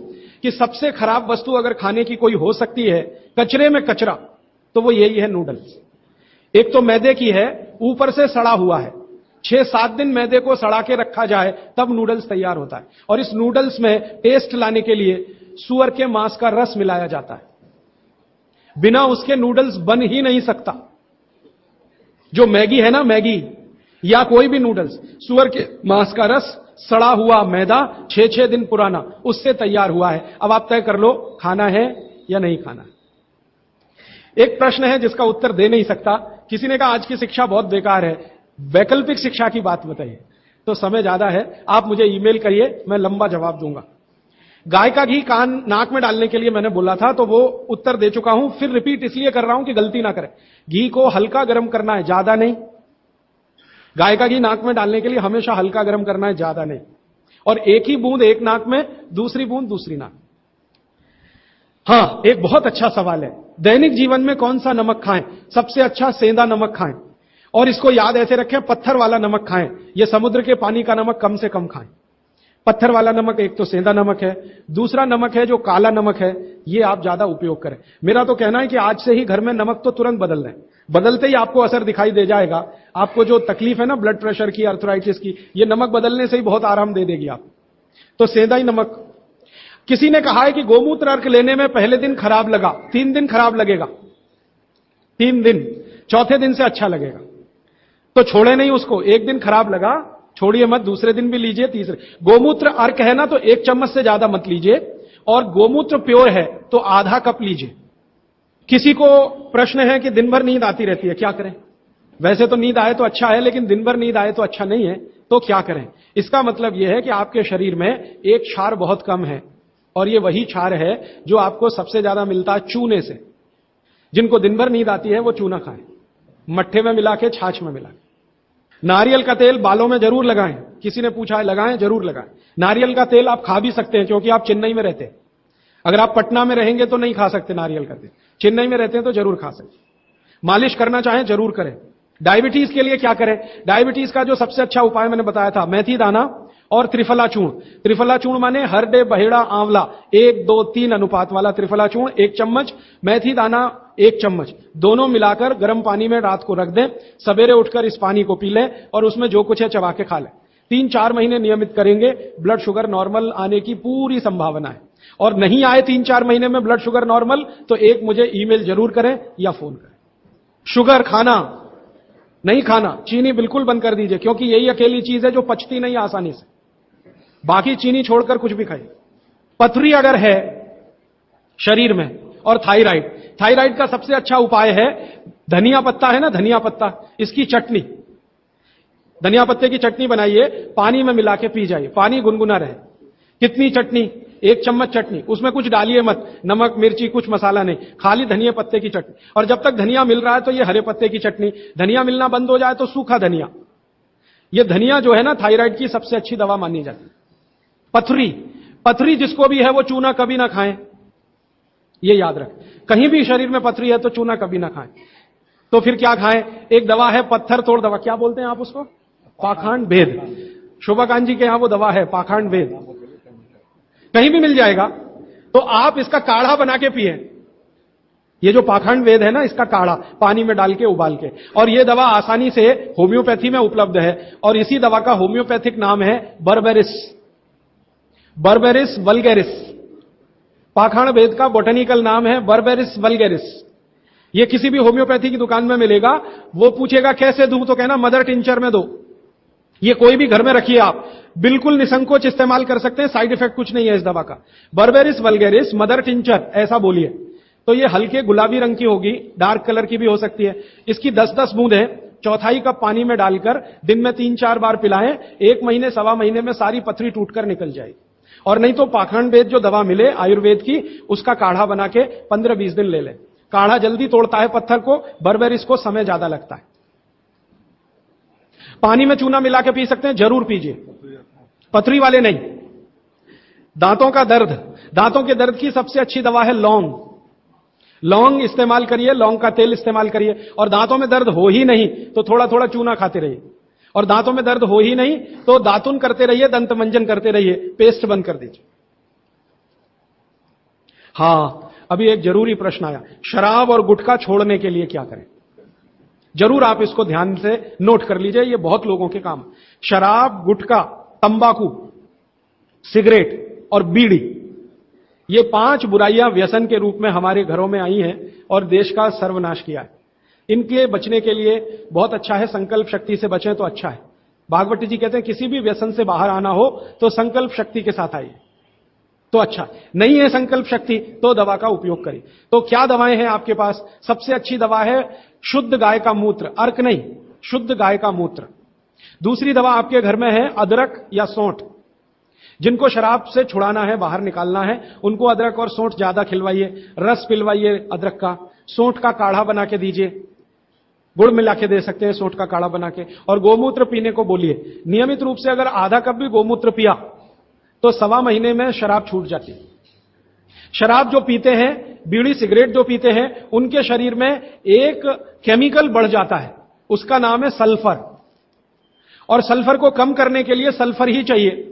कि सबसे खराब वस्तु अगर खाने की कोई हो सकती है, कचरे में कचरा, तो वो यही है नूडल्स। एक तो मैदे की है, ऊपर से सड़ा हुआ है। 6-7 दिन मैदे को सड़ा के रखा जाए तब नूडल्स तैयार होता है। और इस नूडल्स में टेस्ट लाने के लिए सूअर के मांस का रस मिलाया जाता है। बिना उसके नूडल्स बन ही नहीं सकता। जो मैगी है ना, मैगी या कोई भी नूडल्स, सूअर के मांस का रस, सड़ा हुआ मैदा, 6-6 दिन पुराना, उससे तैयार हुआ है। अब आप तय कर लो, खाना है या नहीं खाना। एक प्रश्न है जिसका उत्तर दे नहीं सकता। किसी ने कहा आज की शिक्षा बहुत बेकार है, वैकल्पिक शिक्षा की बात बताइए। तो समय ज्यादा है, आप मुझे ईमेल करिए, मैं लंबा जवाब दूंगा। गाय का घी कान नाक में डालने के लिए मैंने बोला था, तो वो उत्तर दे चुका हूं, फिर रिपीट इसलिए कर रहा हूं कि गलती ना करें। घी को हल्का गर्म करना है, ज्यादा नहीं। गाय का घी नाक में डालने के लिए हमेशा हल्का गर्म करना है, ज्यादा नहीं। और एक ही बूंद एक नाक में, दूसरी बूंद दूसरी नाक। हां, एक बहुत अच्छा सवाल है, दैनिक जीवन में कौन सा नमक खाएं? सबसे अच्छा सेंधा नमक खाएं। और इसको याद ऐसे रखें, पत्थर वाला नमक खाएं। यह समुद्र के पानी का नमक कम से कम खाएं। पत्थर वाला नमक एक तो सेंधा नमक है, दूसरा नमक है जो काला नमक है, ये आप ज्यादा उपयोग करें। मेरा तो कहना है कि आज से ही घर में नमक तो तुरंत बदल लें, बदलते ही आपको असर दिखाई दे जाएगा। आपको जो तकलीफ है ना ब्लड प्रेशर की, अर्थराइटिस की, ये नमक बदलने से ही बहुत आराम दे देगी आप। तो सेंधा ही नमक। किसी ने कहा है कि गोमूत्र अर्क लेने में पहले दिन खराब लगा, 3 दिन खराब लगेगा, 3 दिन, चौथे दिन से अच्छा लगेगा। तो छोड़े नहीं उसको, एक दिन खराब लगा, छोड़िए मत, दूसरे दिन भी लीजिए, तीसरे। गोमूत्र अर्क है ना, तो 1 चम्मच से ज्यादा मत लीजिए, और गोमूत्र प्योर है तो आधा कप लीजिए। किसी को प्रश्न है कि दिन भर नींद आती रहती है, क्या करें? वैसे तो नींद आए तो अच्छा है, लेकिन दिन भर नींद आए तो अच्छा नहीं है, तो क्या करें? इसका मतलब यह है कि आपके शरीर में एक क्षार बहुत कम है, और ये वही क्षार है जो आपको सबसे ज्यादा मिलता है चूने से। जिनको दिन भर नींद आती है वो चूना खाएं, मट्ठे में मिला के, छाछ में मिला के। नारियल का तेल बालों में जरूर लगाएं। किसी ने पूछा है, लगाएं? जरूर लगाएं। नारियल का तेल आप खा भी सकते हैं, क्योंकि आप चेन्नई में रहते हैं। अगर आप पटना में रहेंगे तो नहीं खा सकते नारियल का तेल, चेन्नई में रहते हैं तो जरूर खा सकते। मालिश करना चाहें जरूर करें। डायबिटीज के लिए क्या करें? डायबिटीज का जो सबसे अच्छा उपाय मैंने बताया था, मेथी दाना और त्रिफला चूर्ण। त्रिफला चूर्ण माने हरडे, बहेड़ा, आंवला, 1, 2, 3 अनुपात वाला त्रिफला चूर्ण 1 चम्मच, मेथी दाना 1 चम्मच, दोनों मिलाकर गर्म पानी में रात को रख दें। सवेरे उठकर इस पानी को पी लें और उसमें जो कुछ है चबा के खा लें। 3-4 महीने नियमित करेंगे, ब्लड शुगर नॉर्मल आने की पूरी संभावना है। और नहीं आए 3-4 महीने में ब्लड शुगर नॉर्मल, तो एक मुझे ईमेल जरूर करें या फोन करें। शुगर खाना नहीं खाना, चीनी बिल्कुल बंद कर दीजिए, क्योंकि यही अकेली चीज है जो पचती नहीं आसानी से। बाकी चीनी छोड़कर कुछ भी खाइए। पथरी अगर है शरीर में, और थायराइड, थायराइड का सबसे अच्छा उपाय है धनिया पत्ता है ना, धनिया पत्ता, इसकी चटनी, धनिया पत्ते की चटनी बनाइए, पानी में मिला के पी जाइए, पानी गुनगुना रहे। कितनी चटनी? 1 चम्मच चटनी, उसमें कुछ डालिए मत, नमक मिर्ची कुछ मसाला नहीं, खाली धनिया पत्ते की चटनी। और जब तक धनिया मिल रहा है तो ये हरे पत्ते की चटनी, धनिया मिलना बंद हो जाए तो सूखा धनिया। ये धनिया जो है ना, थायराइड की सबसे अच्छी दवा मानी जाती है। पथरी, पथरी जिसको भी है वो चूना कभी ना खाएं, ये याद रखें। कहीं भी शरीर में पथरी है तो चूना कभी ना खाएं। तो फिर क्या खाएं? एक दवा है पत्थर तोड़ दवा, क्या बोलते हैं आप उसको? पाखंड भेद। शोभाकांत जी के यहां वो दवा है पाखंड भेद, कहीं भी मिल जाएगा। तो आप इसका काढ़ा बना के पिए। ये जो पाखंड वेद है ना, इसका काढ़ा पानी में डाल के उबाल के, और ये दवा आसानी से होम्योपैथी में उपलब्ध है। और इसी दवा का होम्योपैथिक नाम है बर्बेरिस, बर्बेरिस वल्गेरिस। पाखंड वेद का बोटेनिकल नाम है बर्बेरिस वल्गेरिस। ये किसी भी होम्योपैथी की दुकान में मिलेगा। वो पूछेगा कैसे दूं, तो कहना मदर टिंचर में दो। ये कोई भी घर में रखिए, आप बिल्कुल निसंकोच इस्तेमाल कर सकते हैं, साइड इफेक्ट कुछ नहीं है इस दवा का। बर्बेरिस वल्गेरिस मदर टिंचर ऐसा बोलिए तो ये हल्के गुलाबी रंग की होगी, डार्क कलर की भी हो सकती है। इसकी 10-10 बूंदें 1/4 कप पानी में डालकर दिन में 3-4 बार पिलाएं। 1 महीने 1.25 महीने में सारी पथरी टूटकर निकल जाएगी। और नहीं तो पाखंड वेद जो दवा मिले आयुर्वेद की, उसका काढ़ा बना के 15-20 दिन ले ले। काढ़ा जल्दी तोड़ता है पत्थर को, बर्बेरिस को समय ज्यादा लगता है। पानी में चूना मिला के पी सकते हैं, जरूर पीजिए, पथरी वाले नहीं। दांतों का दर्द, दांतों के दर्द की सबसे अच्छी दवा है लौंग। लौंग इस्तेमाल करिए, लौंग का तेल इस्तेमाल करिए। और दांतों में दर्द हो ही नहीं तो थोड़ा थोड़ा चूना खाते रहिए। और दांतों में दर्द हो ही नहीं तो दातुन करते रहिए, दंत मंजन करते रहिए, पेस्ट बंद कर दीजिए। हां, अभी एक जरूरी प्रश्न आया, शराब और गुटखा छोड़ने के लिए क्या करें? जरूर आप इसको ध्यान से नोट कर लीजिए, ये बहुत लोगों के काम। शराब, गुटखा, तंबाकू, सिगरेट और बीड़ी, ये 5 बुराइयां व्यसन के रूप में हमारे घरों में आई हैं और देश का सर्वनाश किया है। इनके बचने के लिए बहुत अच्छा है, संकल्प शक्ति से बचें तो अच्छा है। भागवती जी कहते हैं किसी भी व्यसन से बाहर आना हो तो संकल्प शक्ति के साथ आइए तो अच्छा। नहीं है संकल्प शक्ति तो दवा का उपयोग करिए। तो क्या दवाएं हैं आपके पास? सबसे अच्छी दवा है शुद्ध गाय का मूत्र, अर्क नहीं, शुद्ध गाय का मूत्र। दूसरी दवा आपके घर में है अदरक या सौंठ। जिनको शराब से छुड़ाना है, बाहर निकालना है, उनको अदरक और सौंठ ज्यादा खिलवाइए, रस पिलवाइए अदरक का, सौंठ का काढ़ा बना के दीजिए, गुड़ मिला के दे सकते हैं सौंठ का काढ़ा बना के। और गोमूत्र पीने को बोलिए। नियमित रूप से अगर आधा कप भी गोमूत्र पिया तो 1.25 महीने में शराब छूट जाती है। शराब जो पीते हैं, बीड़ी सिगरेट जो पीते हैं, उनके शरीर में एक केमिकल बढ़ जाता है, उसका नाम है सल्फर। और सल्फर को कम करने के लिए सल्फर ही चाहिए।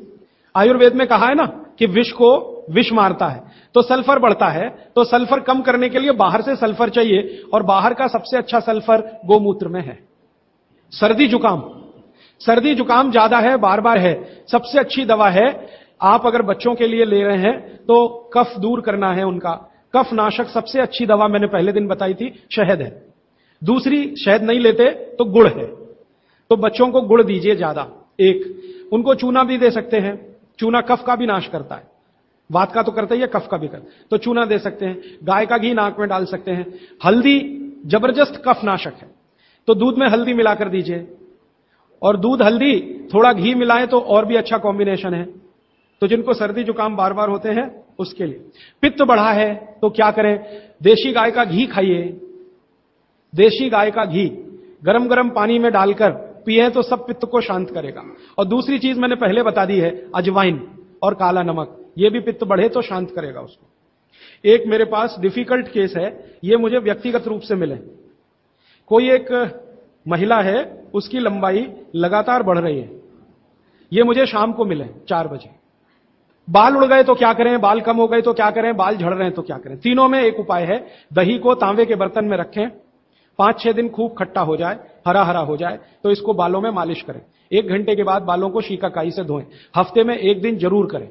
आयुर्वेद में कहा है ना कि विष को विष मारता है, तो सल्फर बढ़ता है। तो सल्फर कम करने के लिए बाहर से सल्फर चाहिए, और बाहर का सबसे अच्छा सल्फर गोमूत्र में है। सर्दी जुकाम, सर्दी जुकाम ज्यादा है, बार बार है, सबसे अच्छी दवा है। आप अगर बच्चों के लिए ले रहे हैं तो कफ दूर करना है उनका, कफ नाशक सबसे अच्छी दवा मैंने पहले दिन बताई थी, शहद है। दूसरी, शहद नहीं लेते तो गुड़ है, तो बच्चों को गुड़ दीजिए ज्यादा। एक, उनको चूना भी दे सकते हैं, चूना कफ का भी नाश करता है, वात का तो करता ही है, कफ का भी करता है, तो चूना दे सकते हैं। गाय का घी नाक में डाल सकते हैं। हल्दी जबरदस्त कफ नाशक है, तो दूध में हल्दी मिलाकर दीजिए। और दूध हल्दी थोड़ा घी मिलाएं तो और भी अच्छा कॉम्बिनेशन है। तो जिनको सर्दी जुकाम बार बार होते हैं उसके लिए। पित्त बढ़ा है तो क्या करें? देशी गाय का घी खाइए। देशी गाय का घी गरम गरम पानी में डालकर पिए तो सब पित्त को शांत करेगा। और दूसरी चीज मैंने पहले बता दी है, अजवाइन और काला नमक, ये भी पित्त बढ़े तो शांत करेगा उसको। एक मेरे पास डिफिकल्ट केस है, ये मुझे व्यक्तिगत रूप से मिले। कोई एक महिला है, उसकी लंबाई लगातार बढ़ रही है, ये मुझे शाम को मिले 4 बजे। बाल उड़ गए तो क्या करें, बाल कम हो गए तो क्या करें, बाल झड़ रहे हैं तो क्या करें? तीनों में एक उपाय है, दही को तांबे के बर्तन में रखें, 5-6 दिन खूब खट्टा हो जाए, हरा हरा हो जाए तो इसको बालों में मालिश करें। 1 घंटे के बाद बालों को शीकाकाई से धोएं। हफ्ते में 1 दिन जरूर करें।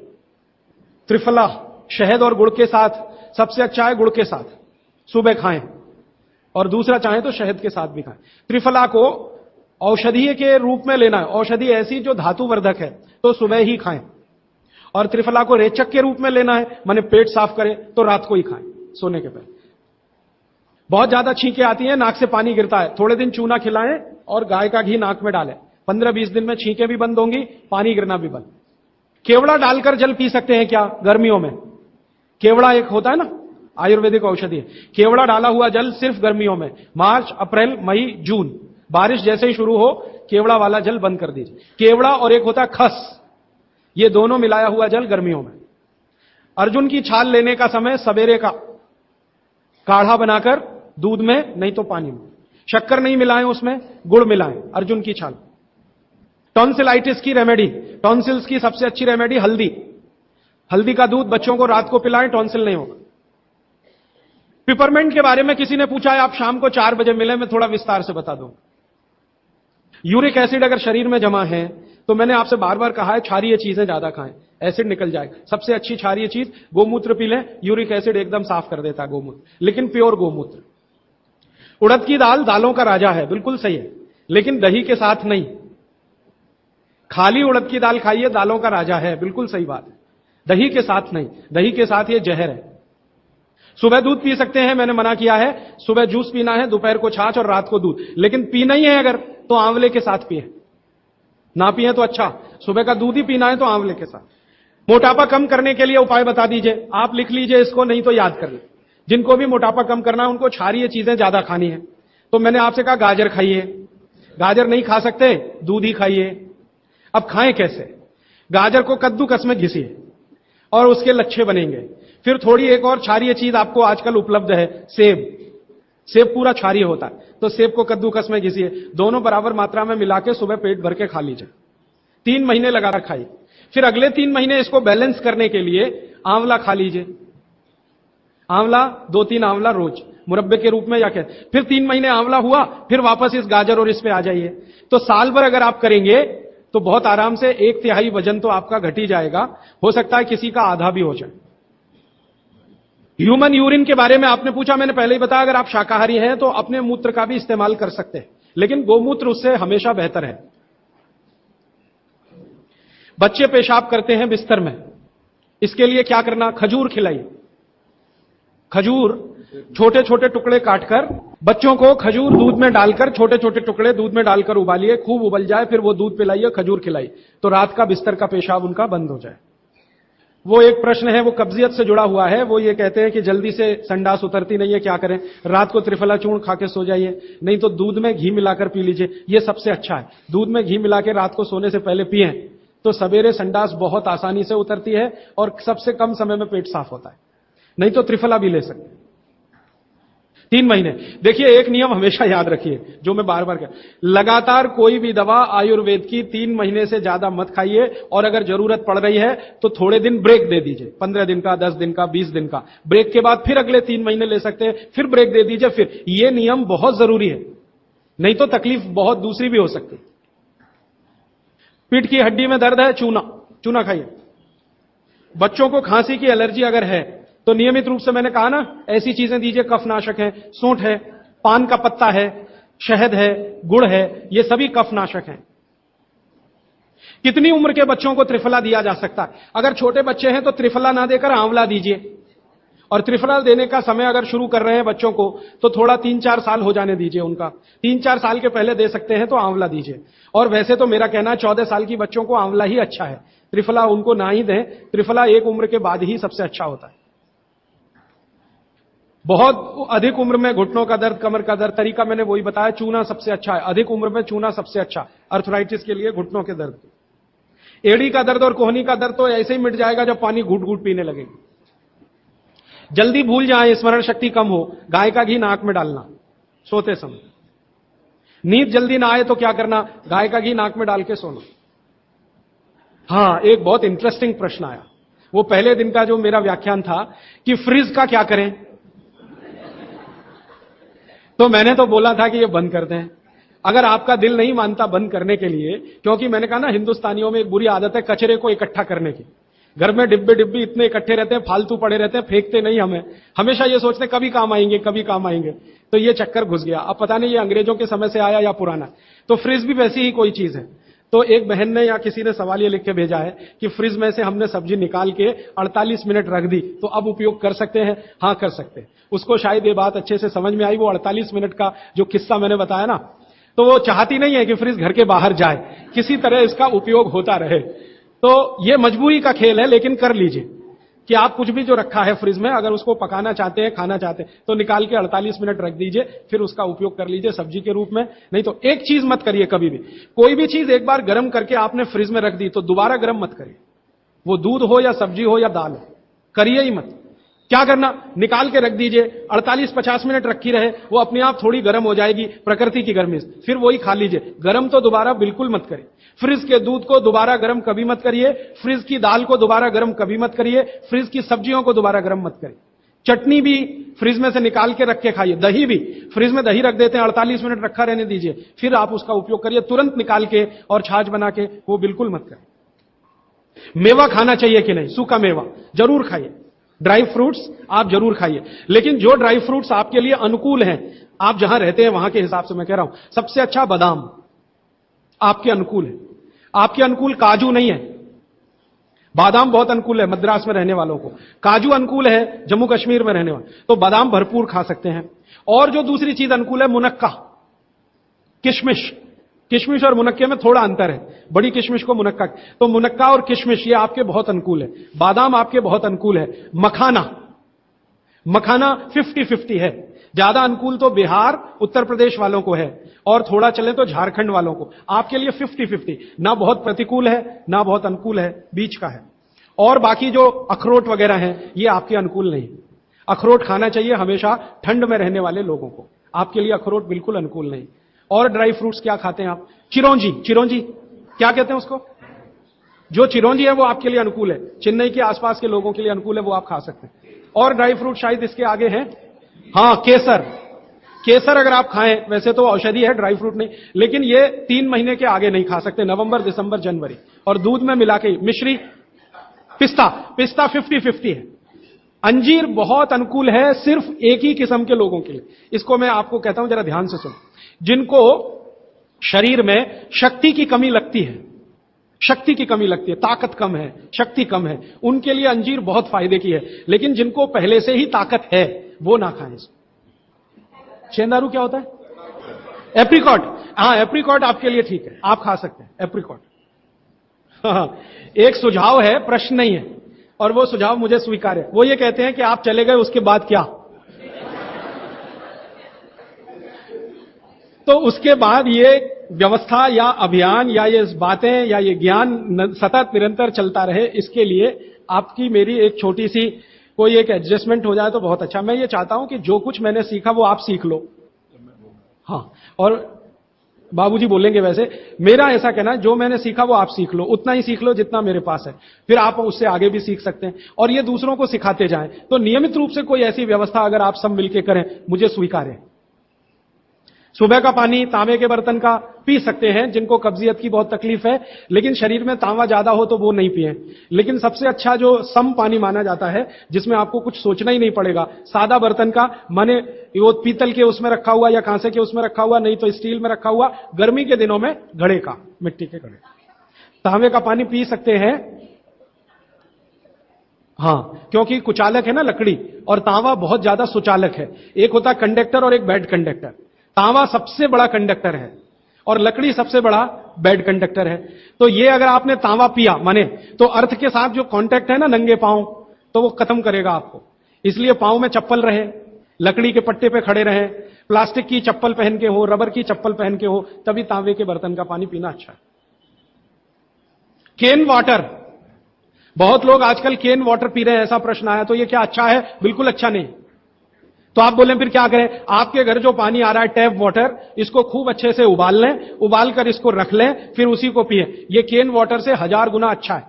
त्रिफला शहद और गुड़ के साथ, सबसे अच्छा है गुड़ के साथ, सुबह खाएं, और दूसरा चाहें तो शहद के साथ भी खाएं। त्रिफला को औषधीय के रूप में लेना है, औषधि ऐसी जो धातुवर्धक है तो सुबह ही खाएं। और त्रिफला को रेचक के रूप में लेना है, माने पेट साफ करे, तो रात को ही खाएं सोने के पहले। बहुत ज्यादा छींकें आती हैं, नाक से पानी गिरता है, थोड़े दिन चूना खिलाएं और गाय का घी नाक में डालें, 15-20 दिन में छींकें भी बंद होंगी, पानी गिरना भी बंद। केवड़ा डालकर जल पी सकते हैं क्या गर्मियों में? केवड़ा एक होता है ना आयुर्वेदिक औषधि, केवड़ा डाला हुआ जल सिर्फ गर्मियों में, मार्च, अप्रैल, मई, जून, बारिश जैसे ही शुरू हो केवड़ा वाला जल बंद कर दीजिए। केवड़ा और एक होता है खस, ये दोनों मिलाया हुआ जल गर्मियों में। अर्जुन की छाल लेने का समय सवेरे का, काढ़ा बनाकर दूध में नहीं तो पानी में, शक्कर नहीं मिलाएं उसमें, गुड़ मिलाएं, अर्जुन की छाल। टॉन्सिलाइटिस की रेमेडी, टॉन्सिल्स की सबसे अच्छी रेमेडी हल्दी, हल्दी का दूध बच्चों को रात को पिलाएं, टॉन्सिल नहीं होगा। पिपरमेंट के बारे में किसी ने पूछा है, आप शाम को 4 बजे मिले, मैं थोड़ा विस्तार से बता दूं। यूरिक एसिड अगर शरीर में जमा है तो मैंने आपसे बार बार कहा है क्षारीय चीजें ज्यादा खाएं, एसिड निकल जाएगा। सबसे अच्छी क्षारीय चीज गोमूत्र पी लें, यूरिक एसिड एकदम साफ कर देता है गोमूत्र, लेकिन प्योर गोमूत्र। उड़द की दाल दालों का राजा है, बिल्कुल सही है, लेकिन दही के साथ नहीं। खाली उड़द की दाल खाइए, दालों का राजा है, बिल्कुल सही बात है, दही के साथ नहीं, दही के साथ ये जहर है। सुबह दूध पी सकते हैं, मैंने मना किया है, सुबह जूस पीना है, दोपहर को छाछ और रात को दूध, लेकिन पीना ही है अगर तो आंवले के साथ पिए, ना पिए तो अच्छा, सुबह का दूध ही पीना है तो आंवले के साथ। मोटापा कम करने के लिए उपाय बता दीजिए, आप लिख लीजिए इसको, नहीं तो याद कर लीजिए। जिनको भी मोटापा कम करना है उनको क्षारीय चीजें ज्यादा खानी है। तो मैंने आपसे कहा गाजर खाइए, गाजर नहीं खा सकते, दूध ही खाइए। अब खाएं कैसे? गाजर को कद्दूकस में घिसिए और उसके लच्छे बनेंगे। फिर थोड़ी एक और क्षारीय चीज आपको आजकल उपलब्ध है, सेब। सेब पूरा क्षारीय होता है, तो सेब को कद्दूकस में घिसिए, दोनों बराबर मात्रा में मिला के सुबह पेट भर के खा लीजिए। 3 महीने लगातार खाइए। फिर अगले 3 महीने इसको बैलेंस करने के लिए आंवला खा लीजिए। आंवला 2-3 आंवला रोज मुरब्बे के रूप में या क्या। फिर 3 महीने आंवला हुआ, फिर वापस इस गाजर और इस पे आ जाइए। तो साल भर अगर आप करेंगे तो बहुत आराम से 1/3 वजन तो आपका घट ही जाएगा, हो सकता है किसी का आधा भी हो जाए। ह्यूमन यूरिन के बारे में आपने पूछा, मैंने पहले ही बताया, अगर आप शाकाहारी हैं तो अपने मूत्र का भी इस्तेमाल कर सकते हैं, लेकिन गोमूत्र उससे हमेशा बेहतर है। बच्चे पेशाब करते हैं बिस्तर में, इसके लिए क्या करना? खजूर खिलाइए। खजूर छोटे छोटे टुकड़े काटकर बच्चों को खजूर दूध में डालकर, छोटे छोटे टुकड़े दूध में डालकर उबालिए, खूब उबल जाए, फिर वो दूध पिलाइए, खजूर खिलाइए, तो रात का बिस्तर का पेशाब उनका बंद हो जाए। वो एक प्रश्न है, वो कब्जियत से जुड़ा हुआ है। वो ये कहते हैं कि जल्दी से संडास उतरती नहीं है, क्या करें? रात को त्रिफला चूर्ण खा के सो जाइए, नहीं तो दूध में घी मिलाकर पी लीजिए, ये सबसे अच्छा है। दूध में घी मिला के रात को सोने से पहले पिएं तो सवेरे संडास बहुत आसानी से उतरती है और सबसे कम समय में पेट साफ होता है। नहीं तो त्रिफला भी ले सकते। 3 महीने। देखिए, एक नियम हमेशा याद रखिए, जो मैं बार बार कह, लगातार कोई भी दवा आयुर्वेद की 3 महीने से ज्यादा मत खाइए, और अगर जरूरत पड़ रही है तो थोड़े दिन ब्रेक दे दीजिए, 15 दिन का, 10 दिन का, 20 दिन का ब्रेक के बाद फिर अगले 3 महीने ले सकते हैं, फिर ब्रेक दे दीजिए। फिर ये नियम बहुत जरूरी है, नहीं तो तकलीफ बहुत दूसरी भी हो सकती है। पीठ की हड्डी में दर्द है, चूना खाइए। बच्चों को खांसी की एलर्जी अगर है तो नियमित रूप से, मैंने कहा ना, ऐसी चीजें दीजिए, कफनाशक है, सूंठ है, पान का पत्ता है, शहद है, गुड़ है, ये सभी कफनाशक हैं। कितनी उम्र के बच्चों को त्रिफला दिया जा सकता है? अगर छोटे बच्चे हैं तो त्रिफला ना देकर आंवला दीजिए, और त्रिफला देने का समय अगर शुरू कर रहे हैं बच्चों को तो थोड़ा 3-4 साल हो जाने दीजिए उनका। 3-4 साल के पहले दे सकते हैं तो आंवला दीजिए। और वैसे तो मेरा कहना है 14 साल की बच्चों को आंवला ही अच्छा है, त्रिफला उनको ना ही दें। त्रिफला एक उम्र के बाद ही सबसे अच्छा होता है। बहुत अधिक उम्र में घुटनों का दर्द, कमर का दर्द, तरीका मैंने वही बताया, चूना सबसे अच्छा है। अधिक उम्र में चूना सबसे अच्छा, अर्थराइटिस के लिए, घुटनों के दर्द। एड़ी का दर्द और कोहनी का दर्द तो ऐसे ही मिट जाएगा जब पानी घूट घूट पीने लगेगी। जल्दी भूल जाए, स्मरण शक्ति कम हो, गाय का घी नाक में डालना सोते समय। नींद जल्दी ना आए तो क्या करना? गाय का घी नाक में डाल के सोना। हां, एक बहुत इंटरेस्टिंग प्रश्न आया, वो पहले दिन का जो मेरा व्याख्यान था कि फ्रिज का क्या करें, तो मैंने तो बोला था कि ये बंद कर दें। अगर आपका दिल नहीं मानता बंद करने के लिए, क्योंकि मैंने कहा ना, हिंदुस्तानियों में एक बुरी आदत है कचरे को इकट्ठा करने की। घर में डिब्बे डिब्बी इतने इकट्ठे रहते हैं, फालतू पड़े रहते हैं, फेंकते नहीं हमें, हमेशा ये सोचते कभी काम आएंगे, कभी काम आएंगे। तो ये चक्कर घुस गया। अब पता नहीं ये अंग्रेजों के समय से आया या पुराना। तो फ्रिज भी वैसी ही कोई चीज है। तो एक बहन ने या किसी ने सवाल ये लिख के भेजा है कि फ्रिज में से हमने सब्जी निकाल के 48 मिनट रख दी, तो अब उपयोग कर सकते हैं? हाँ, कर सकते हैं। उसको शायद ये बात अच्छे से समझ में आई। वो 48 मिनट का जो किस्सा मैंने बताया ना, तो वो चाहती नहीं है कि फ्रिज घर के बाहर जाए, किसी तरह इसका उपयोग होता रहे। तो ये मजबूरी का खेल है, लेकिन कर लीजिए कि आप कुछ भी जो रखा है फ्रिज में, अगर उसको पकाना चाहते हैं, खाना चाहते हैं, तो निकाल के 48 मिनट रख दीजिए, फिर उसका उपयोग कर लीजिए सब्जी के रूप में। नहीं तो एक चीज मत करिए कभी भी, कोई भी चीज एक बार गर्म करके आपने फ्रिज में रख दी तो दोबारा गर्म मत करिए। वो दूध हो या सब्जी हो या दाल हो, करिए ही मत। क्या करना? निकाल के रख दीजिए, 48-50 मिनट रखी रहे, वो अपने आप थोड़ी गर्म हो जाएगी, प्रकृति की गर्मी से, फिर वही खा लीजिए। गर्म तो दोबारा बिल्कुल मत करिए। फ्रिज के दूध को दोबारा गर्म कभी मत करिए, फ्रिज की दाल को दोबारा गर्म कभी मत करिए, फ्रिज की सब्जियों को दोबारा गर्म मत करिए। चटनी भी फ्रिज में से निकाल के रख के खाइए, दही भी फ्रिज में दही रख देते हैं, 48 मिनट रखा रहने दीजिए, फिर आप उसका उपयोग करिए, तुरंत निकाल के और छाछ बना के, वो बिल्कुल मत करिए। मेवा खाना चाहिए कि नहीं? सूखा मेवा जरूर खाइए, ड्राई फ्रूट्स आप जरूर खाइए, लेकिन जो ड्राई फ्रूट्स आपके लिए अनुकूल हैं, आप जहां रहते हैं वहां के हिसाब से मैं कह रहा हूं, सबसे अच्छा बादाम आपके अनुकूल है। आपके अनुकूल काजू नहीं है, बादाम बहुत अनुकूल है मद्रास में रहने वालों को, काजू अनुकूल है जम्मू कश्मीर में रहने वाले, तो बादाम भरपूर खा सकते हैं। और जो दूसरी चीज अनुकूल है, मुनक्का, किशमिश, किशमिश और मुनक्के में थोड़ा अंतर है, बड़ी किशमिश को मुनक्का, तो मुनक्का और किशमिश ये आपके बहुत अनुकूल है, बादाम आपके बहुत अनुकूल है। मखाना 50-50 है, ज्यादा अनुकूल तो बिहार उत्तर प्रदेश वालों को है और थोड़ा चले तो झारखंड वालों को। आपके लिए 50-50, ना बहुत प्रतिकूल है ना बहुत अनुकूल है, बीच का है। और बाकी जो अखरोट वगैरह हैं ये आपके अनुकूल नहीं। अखरोट खाना चाहिए हमेशा ठंड में रहने वाले लोगों को, आपके लिए अखरोट बिल्कुल अनुकूल नहीं। और ड्राई फ्रूट्स क्या खाते हैं आप? चिरौंजी, चिरौंजी क्या कहते हैं उसको? जो चिरौंजी है वो आपके लिए अनुकूल है, चेन्नई के आसपास के लोगों के लिए अनुकूल है, वो आप खा सकते हैं। और ड्राई फ्रूट शायद इसके आगे हैं, हां केसर। केसर अगर आप खाएं, वैसे तो औषधि है, ड्राई फ्रूट नहीं, लेकिन ये 3 महीने के आगे नहीं खा सकते, नवंबर, दिसंबर, जनवरी, और दूध में मिला के। मिश्री, पिस्ता 50-50 है। अंजीर बहुत अनुकूल है सिर्फ एक ही किस्म के लोगों के लिए। इसको मैं आपको कहता हूं, जरा ध्यान से सुनो। जिनको शरीर में शक्ति की कमी लगती है, शक्ति की कमी लगती है, ताकत कम है, शक्ति कम है, उनके लिए अंजीर बहुत फायदे की है। लेकिन जिनको पहले से ही ताकत है वो ना खाएं इसको। शेंदारू क्या होता है? एप्रिकॉट, हां एप्रिकॉट आपके लिए ठीक है, आप खा सकते हैं एप्रिकॉट। एक सुझाव है, प्रश्न नहीं है, और वो सुझाव मुझे स्वीकार है। वो ये कहते हैं कि आप चले गए उसके बाद क्या? तो उसके बाद ये व्यवस्था या अभियान या ये बातें या ये ज्ञान सतत निरंतर चलता रहे, इसके लिए आपकी मेरी एक छोटी सी कोई एक एडजस्टमेंट हो जाए तो बहुत अच्छा। मैं ये चाहता हूं कि जो कुछ मैंने सीखा वो आप सीख लो। हां, और बाबूजी बोलेंगे वैसे, मेरा ऐसा कहना है जो मैंने सीखा वो आप सीख लो, उतना ही सीख लो जितना मेरे पास है, फिर आप उससे आगे भी सीख सकते हैं और ये दूसरों को सिखाते जाएं। तो नियमित रूप से कोई ऐसी व्यवस्था अगर आप सब मिलकर करें, मुझे स्वीकार है। सुबह का पानी तांबे के बर्तन का पी सकते हैं जिनको कब्जियत की बहुत तकलीफ है, लेकिन शरीर में तांबा ज्यादा हो तो वो नहीं पिए। लेकिन सबसे अच्छा जो सम पानी माना जाता है, जिसमें आपको कुछ सोचना ही नहीं पड़ेगा, सादा बर्तन का, माने वो पीतल के उसमें रखा हुआ या कांसे के उसमें रखा हुआ, नहीं तो स्टील में रखा हुआ, गर्मी के दिनों में घड़े का, मिट्टी के घड़े, तांबे का पानी पी सकते हैं। हां, क्योंकि कुचालक है ना लकड़ी, और तांबा बहुत ज्यादा सुचालक है। एक होता कंडक्टर और एक बैड कंडक्टर। तांबा सबसे बड़ा कंडक्टर है और लकड़ी सबसे बड़ा बैड कंडक्टर है। तो ये अगर आपने तांबा पिया माने, तो अर्थ के साथ जो कांटेक्ट है ना नंगे पांव, तो वो खत्म करेगा आपको। इसलिए पांव में चप्पल रहे, लकड़ी के पट्टे पे खड़े रहे, प्लास्टिक की चप्पल पहन के हो, रबर की चप्पल पहन के हो, तभी तांबे के बर्तन का पानी पीना अच्छा है। केन वाटर, बहुत लोग आजकल केन वाटर पी रहे हैं, ऐसा प्रश्न आया, तो ये क्या अच्छा है? बिल्कुल अच्छा नहीं। तो आप बोले फिर क्या करें? आपके घर जो पानी आ रहा है टैप वाटर, इसको खूब अच्छे से उबाल लें, उबाल कर इसको रख लें, फिर उसी को पिए। ये केन वाटर से 1000 गुना अच्छा है।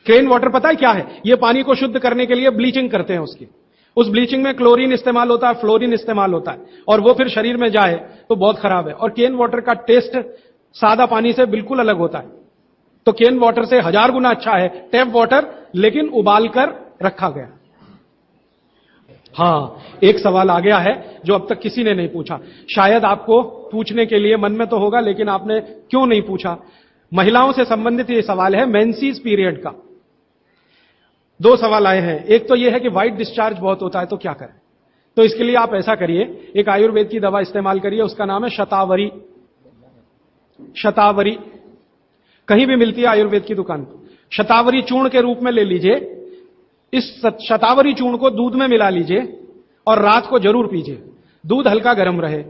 केन वाटर पता है क्या है? ये पानी को शुद्ध करने के लिए ब्लीचिंग करते हैं उसकी। उस ब्लीचिंग में क्लोरीन इस्तेमाल होता है, फ्लोरीन इस्तेमाल होता है, और वो फिर शरीर में जाए तो बहुत खराब है। और केन वाटर का टेस्ट सादा पानी से बिल्कुल अलग होता है। तो केन वाटर से 1000 गुना अच्छा है टैप वाटर, लेकिन उबाल कर रखा गया। हां, एक सवाल आ गया है जो अब तक किसी ने नहीं पूछा, शायद आपको पूछने के लिए मन में तो होगा, लेकिन आपने क्यों नहीं पूछा। महिलाओं से संबंधित ये सवाल है, मेंसेस पीरियड का। 2 सवाल आए हैं। एक तो यह है कि व्हाइट डिस्चार्ज बहुत होता है, तो क्या करें? तो इसके लिए आप ऐसा करिए, एक आयुर्वेद की दवा इस्तेमाल करिए, उसका नाम है शतावरी। शतावरी कहीं भी मिलती है आयुर्वेद की दुकान पर। शतावरी चूर्ण के रूप में ले लीजिए। इस शतावरी चूर्ण को दूध में मिला लीजिए और रात को जरूर पीजिए। दूध हल्का गर्म रहे,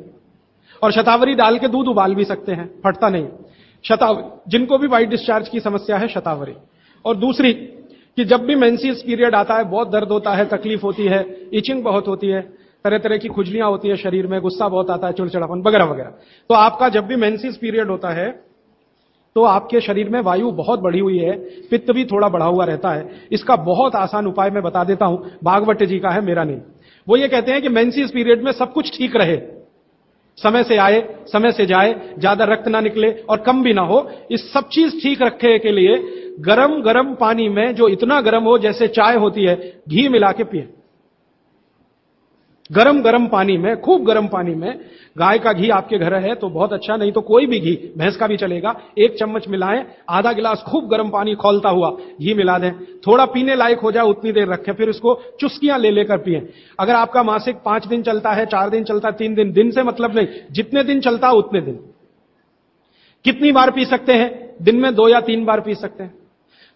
और शतावरी डाल के दूध उबाल भी सकते हैं, फटता नहीं। शतावरी, जिनको भी व्हाइट डिस्चार्ज की समस्या है, शतावरी। और दूसरी कि जब भी मेंसेस पीरियड आता है, बहुत दर्द होता है, तकलीफ होती है, इचिंग बहुत होती है, तरह तरह की खुजलियां होती है शरीर में, गुस्सा बहुत आता है, चिड़चिड़ापन वगैरह वगैरह, तो आपका जब भी मेंसेस पीरियड होता है तो आपके शरीर में वायु बहुत बढ़ी हुई है, पित्त भी थोड़ा बढ़ा हुआ रहता है। इसका बहुत आसान उपाय मैं बता देता हूं, भागवत जी का है, मेरा नहीं। वो ये कहते हैं कि मेंसेस पीरियड में सब कुछ ठीक रहे, समय से आए, समय से जाए, ज्यादा रक्त ना निकले और कम भी ना हो, इस सब चीज ठीक रखने के लिए गरम गरम पानी में, जो इतना गरम हो जैसे चाय होती है, घी मिला के पिए। गरम गरम पानी में, खूब गरम पानी में, गाय का घी आपके घर है तो बहुत अच्छा, नहीं तो कोई भी घी, भैंस का भी चलेगा, 1 चम्मच मिलाएं, आधा गिलास खूब गरम पानी खौलता हुआ घी मिला दें, थोड़ा पीने लायक हो जाए उतनी देर रखें, फिर इसको चुस्कियां ले लेकर पिएं। अगर आपका मासिक 5 दिन चलता है, 4 दिन चलता है, 3 दिन, दिन से मतलब नहीं, जितने दिन चलता है उतने दिन। कितनी बार पी सकते हैं? दिन में 2 या 3 बार पी सकते हैं।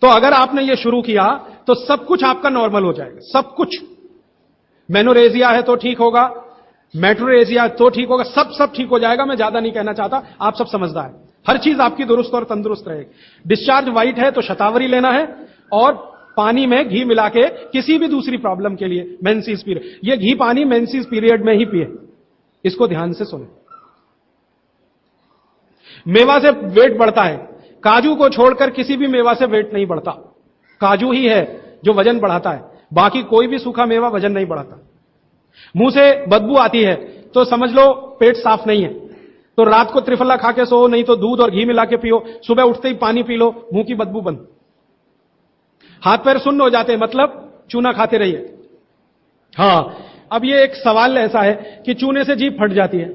तो अगर आपने ये शुरू किया तो सब कुछ आपका नॉर्मल हो जाएगा, सब कुछ। मेनोरेजिया है तो ठीक होगा, मेट्रोरेजिया तो ठीक होगा, सब ठीक हो जाएगा। मैं ज्यादा नहीं कहना चाहता, आप सब समझदार हैं। हर चीज आपकी दुरुस्त और तंदुरुस्त रहेगी। डिस्चार्ज व्हाइट है तो शतावरी लेना है, और पानी में घी मिला के किसी भी दूसरी प्रॉब्लम के लिए, मेंसेस पीरियड, ये घी पानी मेंसेस पीरियड में ही पिए। इसको ध्यान से सुने। मेवा से वेट बढ़ता है, काजू को छोड़कर किसी भी मेवा से वेट नहीं बढ़ता। काजू ही है जो वजन बढ़ाता है, बाकी कोई भी सूखा मेवा वजन नहीं बढ़ाता। मुंह से बदबू आती है तो समझ लो पेट साफ नहीं है, तो रात को त्रिफला खा के सो, नहीं तो दूध और घी मिला के पियो, सुबह उठते ही पानी पी लो, मुंह की बदबू बंद। हाथ पैर सुन्न हो जाते हैं, मतलब चूना खाते रहिए। हां, अब ये एक सवाल ऐसा है कि चूने से जीभ फट जाती है,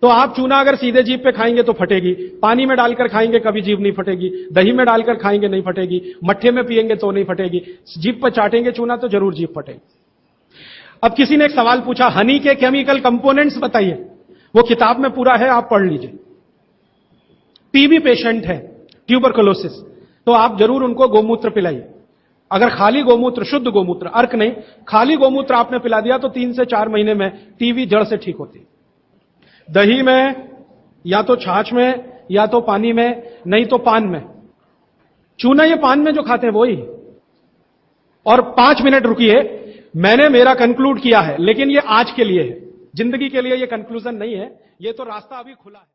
तो आप चूना अगर सीधे जीभ पे खाएंगे तो फटेगी, पानी में डालकर खाएंगे कभी जीभ नहीं फटेगी, दही में डालकर खाएंगे नहीं फटेगी, मट्ठे में पिएंगे तो नहीं फटेगी, जीभ पर चाटेंगे चूना तो जरूर जीभ फटेगी। अब किसी ने एक सवाल पूछा, हनी के केमिकल कंपोनेंट्स बताइए। वो किताब में पूरा है, आप पढ़ लीजिए। टीबी पेशेंट है, ट्यूबरकुलोसिस, तो आप जरूर उनको गोमूत्र पिलाइए। अगर खाली गोमूत्र, शुद्ध गोमूत्र, अर्क नहीं, खाली गोमूत्र आपने पिला दिया तो 3 से 4 महीने में टीबी जड़ से ठीक होती है। दही में, या तो छाछ में, या तो पानी में, नहीं तो पान में। चूना ये पान में जो खाते हैं वही। और 5 मिनट रुकिए, मैंने मेरा कंक्लूड किया है, लेकिन ये आज के लिए है, जिंदगी के लिए ये कंक्लूजन नहीं है, ये तो रास्ता अभी खुला है।